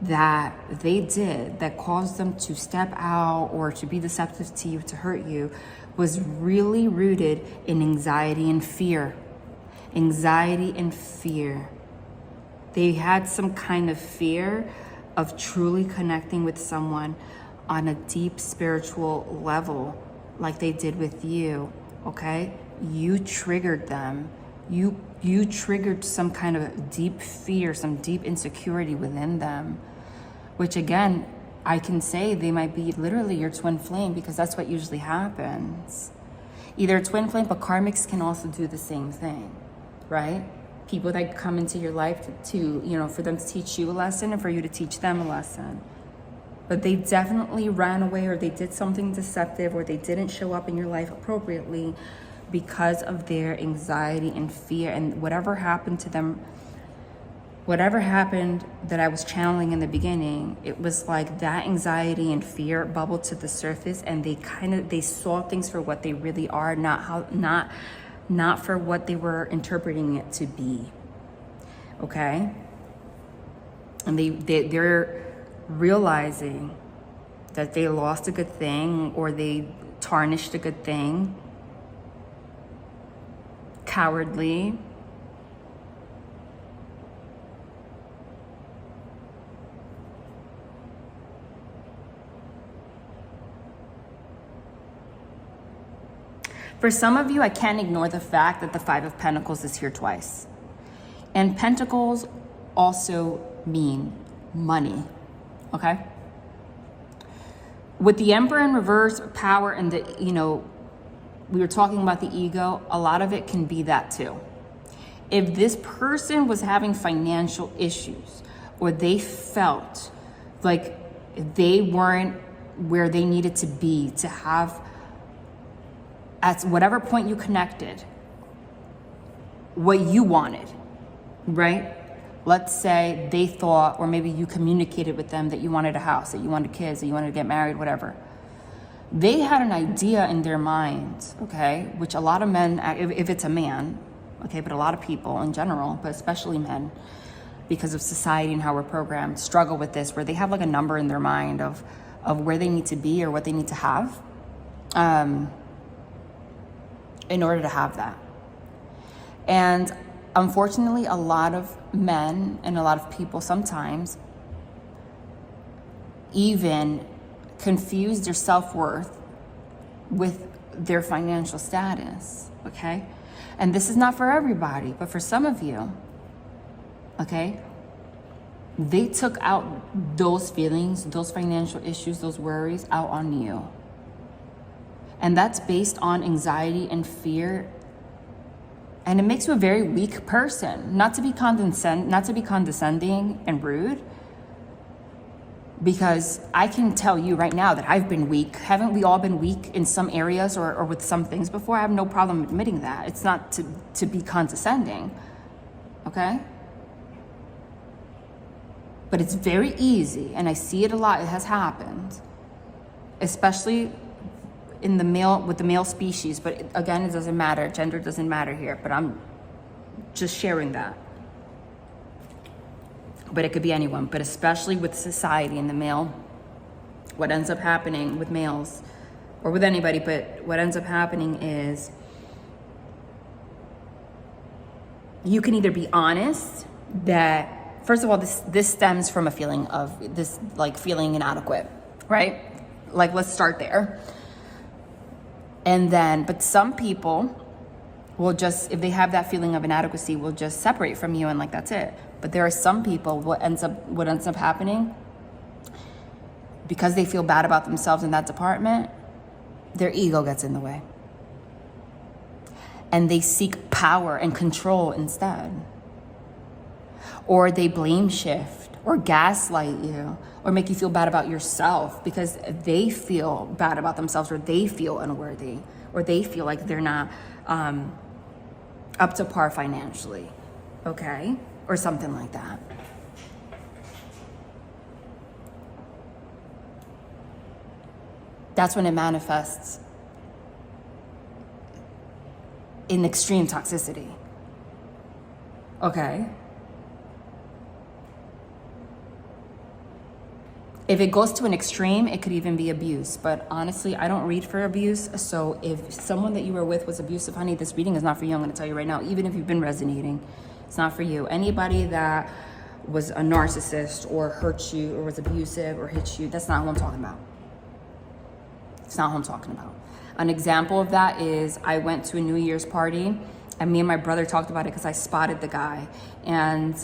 that they did that caused them to step out or to be deceptive to you, to hurt you, was really rooted in anxiety and fear. Anxiety and fear. They had some kind of fear of truly connecting with someone on a deep spiritual level, like they did with you, okay? You triggered them. You triggered some kind of deep fear, some deep insecurity within them, which again, I can say they might be literally your twin flame, because that's what usually happens. Either twin flame, but karmics can also do the same thing, right? People that come into your life to for them to teach you a lesson and for you to teach them a lesson. But they definitely ran away, or they did something deceptive, or they didn't show up in your life appropriately because of their anxiety and fear. And whatever happened to them, whatever happened that I was channeling in the beginning, it was like that anxiety and fear bubbled to the surface, and they saw things for what they really are, not for what they were interpreting it to be, okay? And they're realizing that they lost a good thing, or they tarnished a good thing, cowardly. For some of you, I can't ignore the fact that the Five of Pentacles is here twice. And Pentacles also mean money, okay? With the Emperor in reverse, power, and we were talking about the ego, a lot of it can be that too. If this person was having financial issues, or they felt like they weren't where they needed to be to have, at whatever point you connected, what you wanted, right? Let's say they thought, or maybe you communicated with them that you wanted a house, that you wanted kids, that you wanted to get married, whatever. They had an idea in their mind, okay, which a lot of men, if it's a man, okay, but a lot of people in general, but especially men, because of society and how we're programmed, struggle with this, where they have like a number in their mind of where they need to be or what they need to have in order to have that. And unfortunately, a lot of men and a lot of people sometimes even confuse their self-worth with their financial status, okay? And this is not for everybody, but for some of you, okay? They took out those feelings, those financial issues, those worries out on you. And that's based on anxiety and fear And it makes you a very weak person. Not to be condescending and rude, because I can tell you right now that I've been weak. Haven't we all been weak in some areas or with some things before? I have no problem admitting that. It's not to be condescending, okay? But it's very easy, and I see it a lot. It has happened, especially in the male, with the male species. But again, it doesn't matter. Gender doesn't matter here, but I'm just sharing that. But it could be anyone, but especially with society and the male, what ends up happening with males or with anybody, but what ends up happening is you can either be honest that, first of all, this stems from a feeling of this, like feeling inadequate, right? Like, let's start there. And then, but some people will just, if they have that feeling of inadequacy, will just separate from you and like, that's it. But there are some people, what ends up happening, because they feel bad about themselves in that department, their ego gets in the way. And they seek power and control instead. Or they blame shift or gaslight you or make you feel bad about yourself because they feel bad about themselves, or they feel unworthy, or they feel like they're not up to par financially, okay? Or something like that. That's when it manifests in extreme toxicity, okay? If it goes to an extreme, it could even be abuse. But honestly, I don't read for abuse. So if someone that you were with was abusive, honey, this reading is not for you. I'm going to tell you right now, even if you've been resonating, it's not for you. Anybody that was a narcissist or hurt you or was abusive or hit you, that's not who I'm talking about. It's not who I'm talking about. An example of that is I went to a New Year's party, and me and my brother talked about it because I spotted the guy. And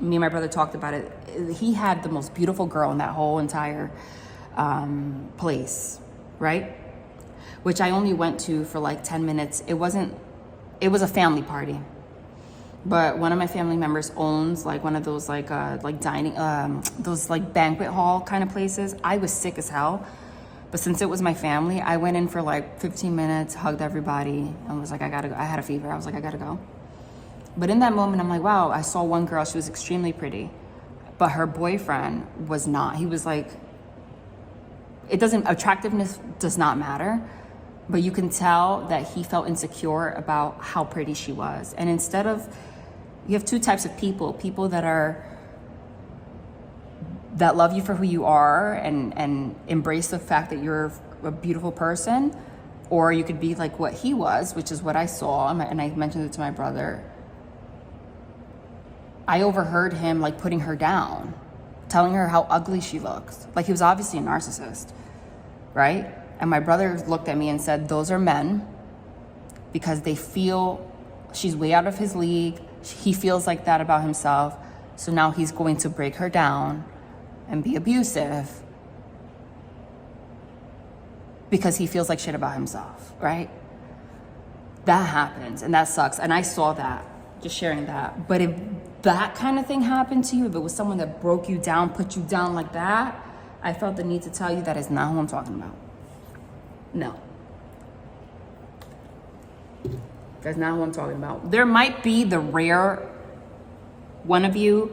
me and my brother talked about it. He had the most beautiful girl in that whole entire place, right? Which I only went to for like 10 minutes. It was a family party. But one of my family members owns like one of those like dining, those like banquet hall kind of places. I was sick as hell. But since it was my family, I went in for like 15 minutes, hugged everybody, and was like, I gotta go. I had a fever. I was like, I gotta go. But in that moment, I'm like, wow, I saw one girl. She was extremely pretty. But her boyfriend was not. He was like, attractiveness does not matter. But you can tell that he felt insecure about how pretty she was. And instead of, you have two types of people that love you for who you are and embrace the fact that you're a beautiful person. Or you could be like what he was, which is what I saw. And I mentioned it to my brother. I overheard him like putting her down, telling her how ugly she looks. Like he was obviously a narcissist, right? And my brother looked at me and said, those are men because they feel she's way out of his league. He feels like that about himself. So now he's going to break her down and be abusive because he feels like shit about himself, right? That happens and that sucks. And I saw that, just sharing that. But if that kind of thing happened to you, if it was someone that broke you down, put you down like that, I felt the need to tell you that is not who I'm talking about. No. That's not who I'm talking about. There might be the rare one of you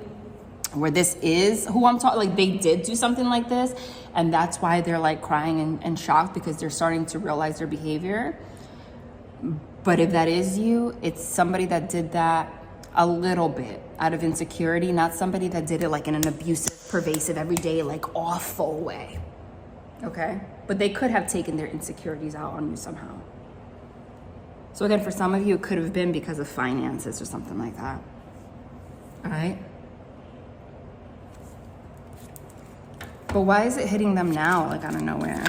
where this is who I'm talking, like they did do something like this, and that's why they're like crying and shocked because they're starting to realize their behavior. But if that is you, it's somebody that did that a little bit out of insecurity, not somebody that did it like in an abusive, pervasive, everyday, like awful way, okay? But they could have taken their insecurities out on you somehow. So again, for some of you, it could have been because of finances or something like that, all right? But why is it hitting them now, like out of nowhere?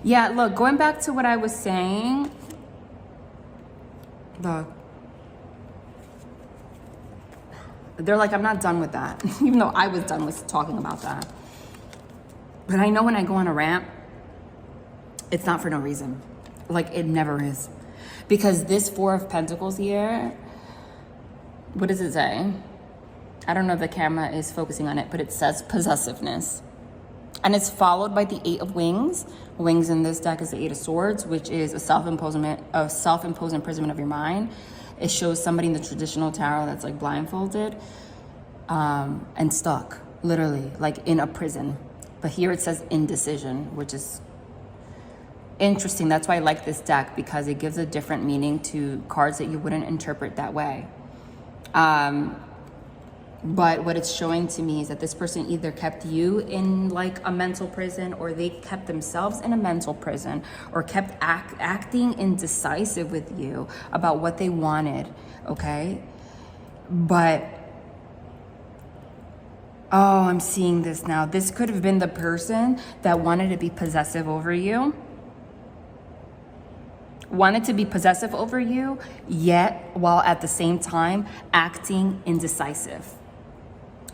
Yeah, look, going back to what I was saying, look, they're like, I'm not done with that, even though I was done with talking about that. But I know when I go on a rant, it's not for no reason. Like, it never is. Because this Four of Pentacles here, what does it say? I don't know if the camera is focusing on it, but it says possessiveness. And it's followed by the Eight of Wings. Wings in this deck is the Eight of Swords, which is a self-imposed imprisonment of your mind. It shows somebody in the traditional tarot that's like blindfolded and stuck, literally, like in a prison. But here it says indecision, which is interesting. That's why I like this deck, because it gives a different meaning to cards that you wouldn't interpret that way. But what it's showing to me is that this person either kept you in like a mental prison, or they kept themselves in a mental prison, or kept acting indecisive with you about what they wanted, okay? But, oh, I'm seeing this now. This could have been the person that wanted to be possessive over you. Wanted to be possessive over you, yet while at the same time acting indecisive.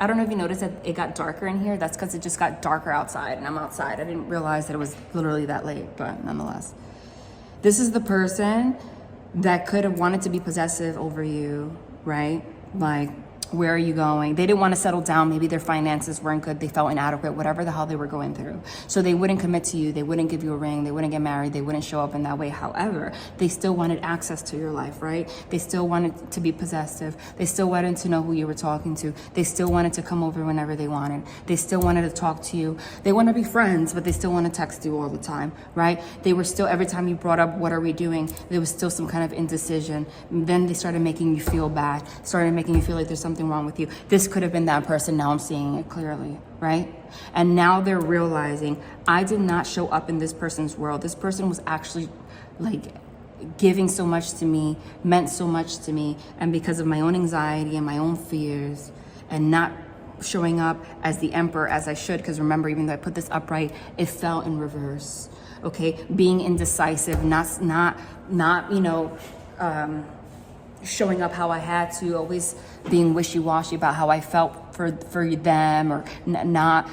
I don't know if you noticed that it got darker in here. That's because it just got darker outside, and I'm outside. I didn't realize that it was literally that late, but nonetheless. This is the person that could have wanted to be possessive over you, right? Like, where are you going? They didn't want to settle down. Maybe their finances weren't good. They felt inadequate, whatever the hell they were going through. So they wouldn't commit to you. They wouldn't give you a ring. They wouldn't get married. They wouldn't show up in that way. However, they still wanted access to your life, right? They still wanted to be possessive. They still wanted to know who you were talking to. They still wanted to come over whenever they wanted. They still wanted to talk to you. They want to be friends, but they still want to text you all the time, right? They were still, every time you brought up, what are we doing? There was still some kind of indecision. Then they started making you feel bad, started making you feel like there's something wrong with you. This could have been that person. Now I'm seeing it clearly, right? And now they're realizing, I did not show up in this person's world. This person was actually like giving so much to me, meant so much to me. And because of my own anxiety and my own fears and not showing up as the Emperor as I should, because remember, even though I put this upright, it fell in reverse, okay? Being indecisive, not you know, showing up how I had to, always being wishy-washy about how I felt for them, or not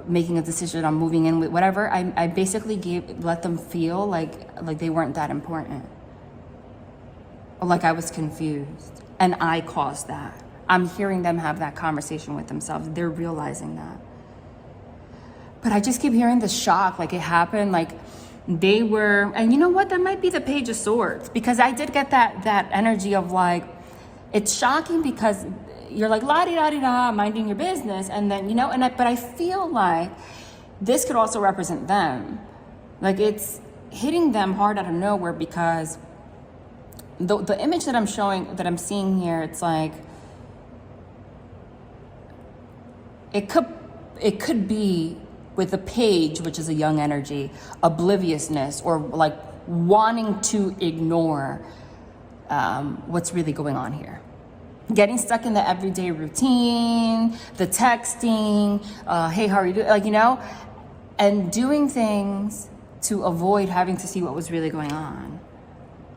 making a decision on moving in with whatever. I basically let them feel like they weren't that important, or like I was confused, and I caused that. I'm hearing them have that conversation with themselves. They're realizing that. But I just keep hearing the shock, like it happened, like they were, and you know what? That might be the Page of Swords, because I did get that energy of like, it's shocking because you're like la-di-da-di-da, minding your business, and then, you know, but I feel like this could also represent them. Like it's hitting them hard out of nowhere, because the image that I'm seeing here, it's like, it could be with the Page, which is a young energy, obliviousness, or like wanting to ignore what's really going on here. Getting stuck in the everyday routine, the texting, hey, how are you doing? Like, you know, and doing things to avoid having to see what was really going on.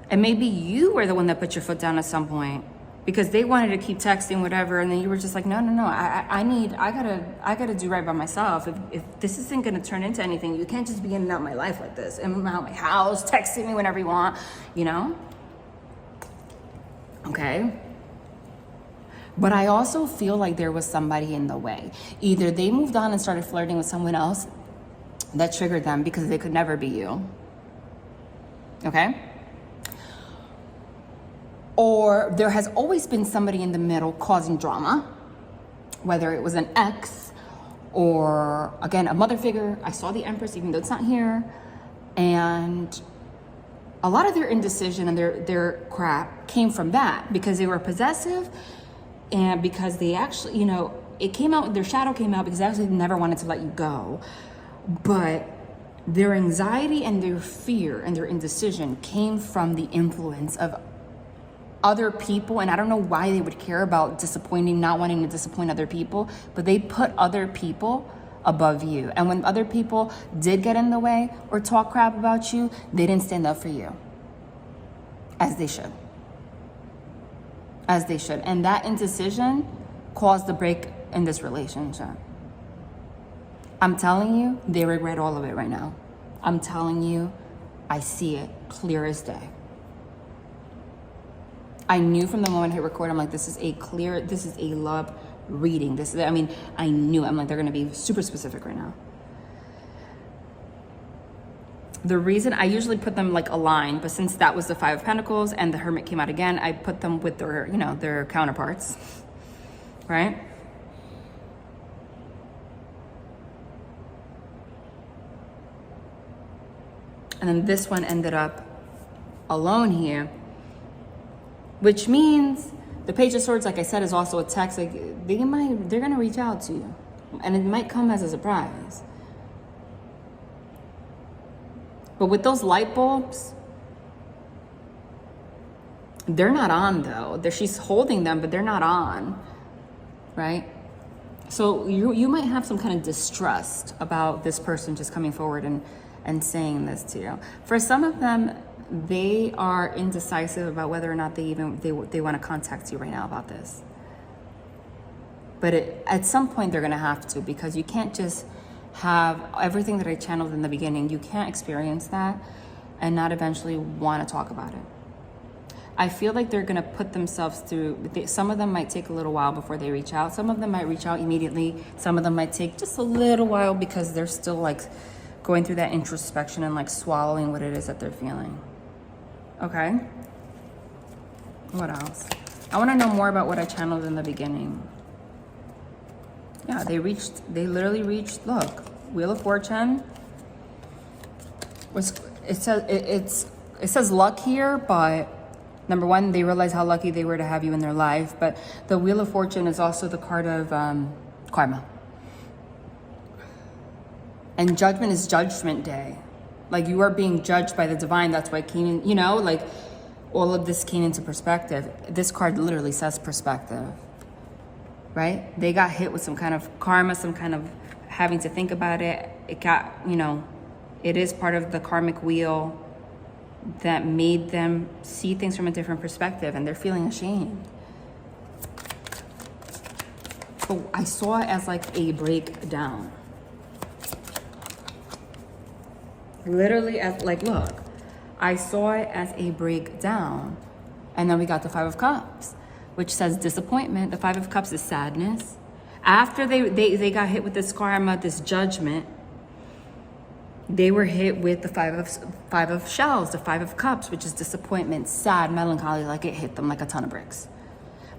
And maybe you were the one that put your foot down at some point, because they wanted to keep texting, whatever, and then you were just like, no, I gotta do right by myself. If this isn't gonna turn into anything, you can't just be in and out my life like this, in and out my house, texting me whenever you want, you know? Okay. But I also feel like there was somebody in the way. Either they moved on and started flirting with someone else that triggered them, because they could never be you. Okay? Or there has always been somebody in the middle causing drama, whether it was an ex or, again, a mother figure. I saw the Empress, even though it's not here. And a lot of their indecision and their crap came from that, because they were possessive, and because they actually, you know, it came out, their shadow came out because they actually never wanted to let you go. But their anxiety and their fear and their indecision came from the influence of other people. And I don't know why they would care about not wanting to disappoint other people, but they put other people above you. And when other people did get in the way or talk crap about you, they didn't stand up for you, as they should. As they should. And that indecision caused the break in this relationship. I'm telling you, they regret all of it right now. I'm telling you, I see it clear as day. I knew from the moment I hit record, I'm like, this is a love reading. I knew, I'm like, they're gonna be super specific right now. The reason I usually put them like aligned, but since that was the Five of Pentacles and the Hermit came out again, I put them with their, their counterparts, right? And then this one ended up alone here, which means the Page of Swords, like I said, is also a text. Like they're gonna reach out to you, and it might come as a surprise. But with those light bulbs, they're not on though. She's holding them, but they're not on, right? So you might have some kind of distrust about this person just coming forward and saying this to you. For some of them, they are indecisive about whether or not they want to contact you right now about this. But at some point they're going to have to, because you can't just have everything that I channeled in the beginning. You can't experience that and not eventually want to talk about it. I feel like they're going to put themselves through, some of them might take a little while before they reach out. Some of them might reach out immediately. Some of them might take just a little while because they're still like going through that introspection and like swallowing what it is that they're feeling. Okay? What else? I want to know more about what I channeled in the beginning. Yeah, they literally reached, look, Wheel of Fortune. It says luck here, but number one, they realize how lucky they were to have you in their life. But the Wheel of Fortune is also the card of karma. And Judgment is Judgment Day. Like you are being judged by the divine. That's why it came in, like all of this came into perspective. This card literally says perspective, right? They got hit with some kind of karma, some kind of having to think about it. It got, it is part of the karmic wheel that made them see things from a different perspective, and they're feeling ashamed. So I saw it as like a breakdown. Literally as like, look, I saw it as a breakdown. And then we got the Five of Cups, which says disappointment. The Five of Cups is sadness. After they got hit with this karma, this judgment, they were hit with the Five of Shells, the Five of Cups, which is disappointment, sad, melancholy, like it hit them like a ton of bricks.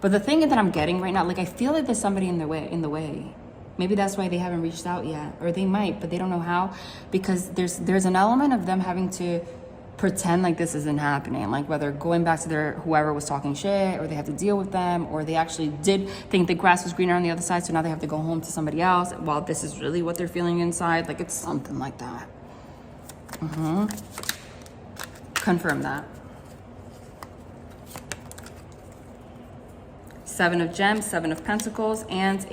But the thing that I'm getting right now, like I feel like there's somebody in the way. Maybe that's why they haven't reached out yet, or they might, but they don't know how, because there's an element of them having to pretend like this isn't happening, like whether going back to their whoever was talking shit, or they have to deal with them, or they actually did think the grass was greener on the other side, so now they have to go home to somebody else while this is really what they're feeling inside. Like it's something like that. Confirm that. Seven of Gems, Seven of Pentacles, and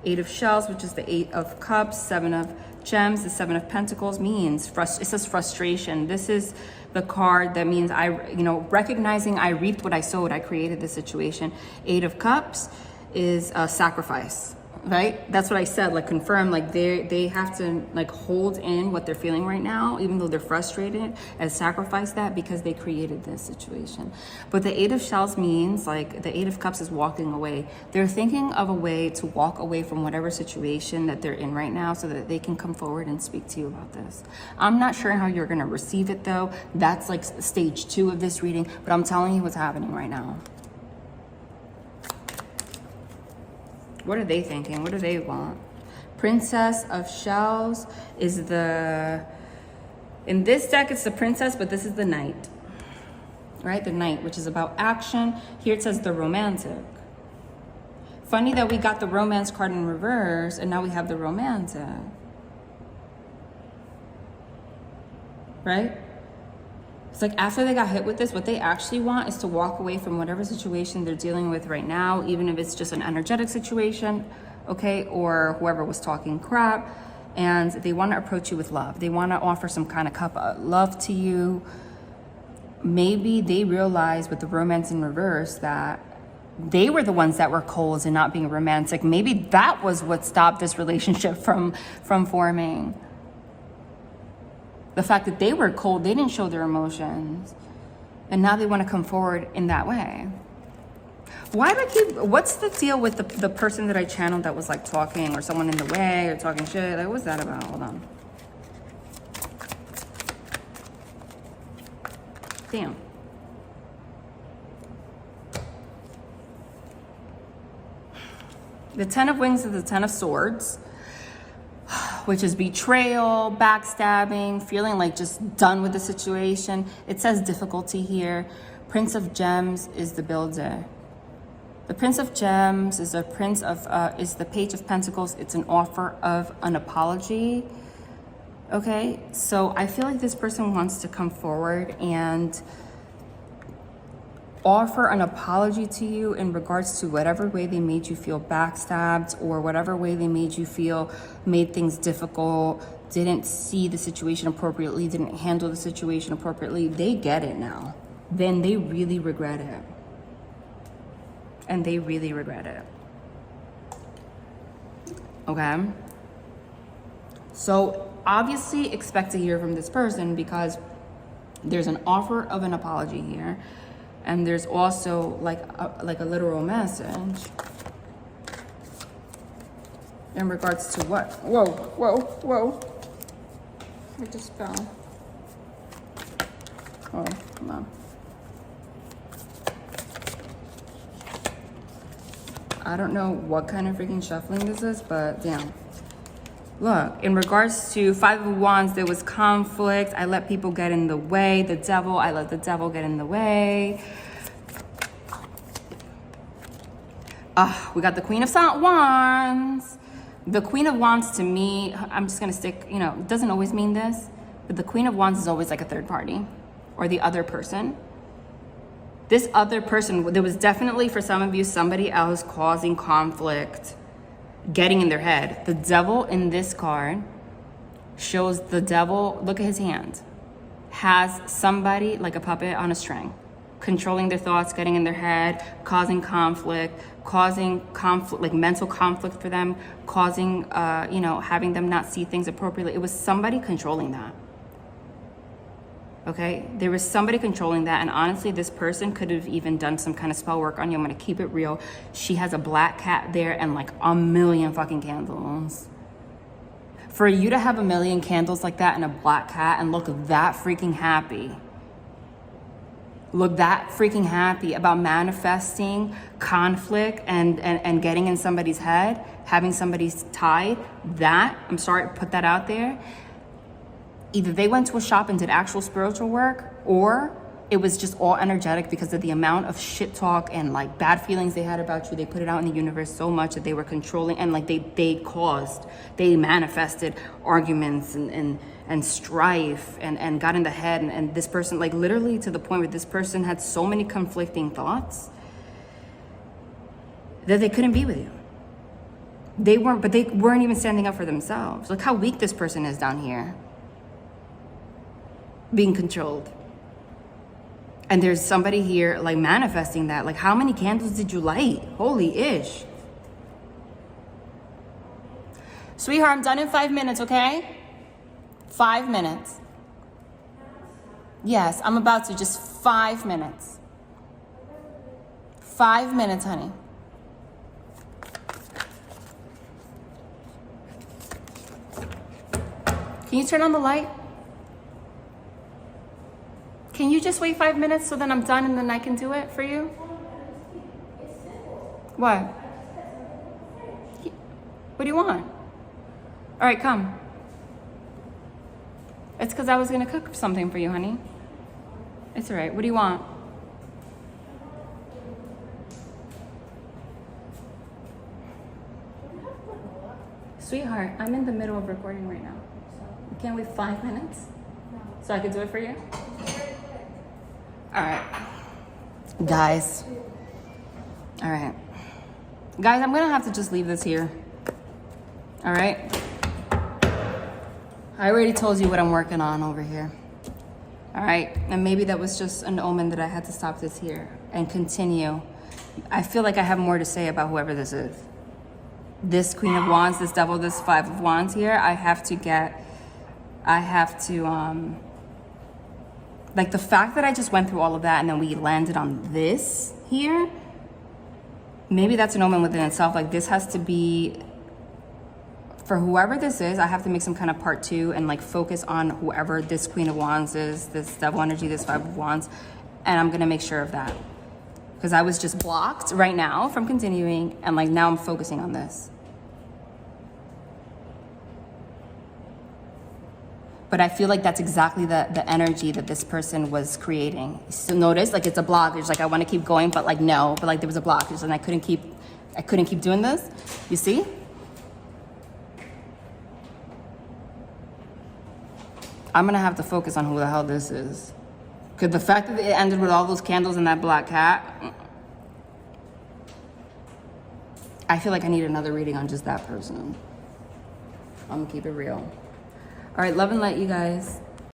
Eight of Shells, which is the Eight of Cups. Seven of Gems, the Seven of Pentacles means it says frustration. This is the card that means recognizing I reaped what I sowed. I created this situation. Eight of Cups is a sacrifice, right? That's what I said, like confirm, like they have to like hold in what they're feeling right now, even though they're frustrated, and sacrifice that because they created this situation. But the Eight of Shells means like the Eight of Cups is walking away. They're thinking of a way to walk away from whatever situation that they're in right now so that they can come forward and speak to you about this. I'm not sure how you're going to receive it though. That's like stage 2 of this reading, but I'm telling you what's happening right now. What are they thinking? What do they want? Princess of Shells is in this deck, it's the Princess, but this is the Knight, right? The Knight, which is about action. Here it says the Romantic. Funny that we got the Romance card in reverse, and now we have the Romantic, right? It's like after they got hit with this, what they actually want is to walk away from whatever situation they're dealing with right now, even if it's just an energetic situation, okay, or whoever was talking crap, and they want to approach you with love. They want to offer some kind of cup of love to you. Maybe they realize with the Romance in reverse that they were the ones that were cold and not being romantic. Maybe that was what stopped this relationship from forming. The fact that they were cold, they didn't show their emotions. And now they want to come forward in that way. Why do I keep, what's the deal with the person that I channeled that was like talking, or someone in the way, or talking shit? Like, what's that about? Hold on. Damn. The 10 of Wings is the 10 of Swords, which is betrayal, backstabbing, feeling like just done with the situation. It says difficulty here. Prince of Gems is the builder. The Prince of Gems is a prince of is the Page of Pentacles. It's an offer of an apology. Okay, so I feel like this person wants to come forward and offer an apology to you in regards to whatever way they made you feel backstabbed, or whatever way they made you feel made things difficult, didn't see the situation appropriately, didn't handle the situation appropriately. They get it now. Then they really regret it. And they really regret it. Okay? So obviously expect to hear from this person, because there's an offer of an apology here. And there's also like a literal message in regards to what? Whoa, whoa, whoa. I just fell. Oh, come on. I don't know what kind of freaking shuffling this is, but damn. Look, in regards to 5 of Wands, there was conflict. I let people get in the way. The devil, I let the devil get in the way. We got the Queen of Wands. The Queen of Wands, to me, I'm just going to stick, you know, it doesn't always mean this, but the Queen of Wands is always like a third party, or the other person. This other person, there was definitely for some of you somebody else causing conflict, getting in their head. The devil in this card shows the devil, look at his hand, has somebody like a puppet on a string, controlling their thoughts, getting in their head, causing conflict, like mental conflict for them, causing, having them not see things appropriately. It was somebody controlling that. Okay, there was somebody controlling that, and honestly, this person could have even done some kind of spell work on you. I'm gonna keep it real. She has a black cat there and like a million fucking candles. For you to have a million candles like that and a black cat and look that freaking happy. Look that freaking happy about manifesting conflict and getting in somebody's head, having somebody tied. That, I'm sorry to put that out there. Either they went to a shop and did actual spiritual work, or it was just all energetic because of the amount of shit talk and like bad feelings they had about you. They put it out in the universe so much that they were controlling, and like they manifested arguments and strife and got in the head. And this person, like literally to the point where this person had so many conflicting thoughts that they couldn't be with you. They weren't even standing up for themselves. Look how weak this person is down here, being controlled. And there's somebody here like manifesting that. Like, how many candles did you light? Holy ish. Sweetheart, I'm done in 5 minutes, okay? 5 minutes. Yes, I'm about to, just 5 minutes. 5 minutes, honey. Can you turn on the light? Can you just wait 5 minutes so then I'm done and then I can do it for you? What? What do you want? All right, come. It's because I was going to cook something for you, honey. It's all right. What do you want? Sweetheart, I'm in the middle of recording right now. You can't wait 5 minutes? So I can do it for you? All right. Guys. All right. Guys, I'm going to have to just leave this here. All right? I already told you what I'm working on over here. All right? And maybe that was just an omen that I had to stop this here and continue I feel like I have more to say about whoever this is. This Queen of Wands, this Devil, this Five of Wands here, I have to, like the fact that I just went through all of that and then we landed on this here, maybe that's an omen within itself. Like this has to be, for whoever this is, I have to make some kind of part 2 and like focus on whoever this Queen of Wands is, this Devil energy, this Five of Wands, and I'm gonna make sure of that. Because I was just blocked right now from continuing, and like now I'm focusing on this. But I feel like that's exactly the energy that this person was creating. So notice, like it's a blockage. Like I want to keep going, but like no, but like there was a blockage, and I couldn't keep doing this. You see? I'm gonna have to focus on who the hell this is. Because the fact that it ended with all those candles and that black cat, I feel like I need another reading on just that person. I'm gonna keep it real. All right, love and light, you guys.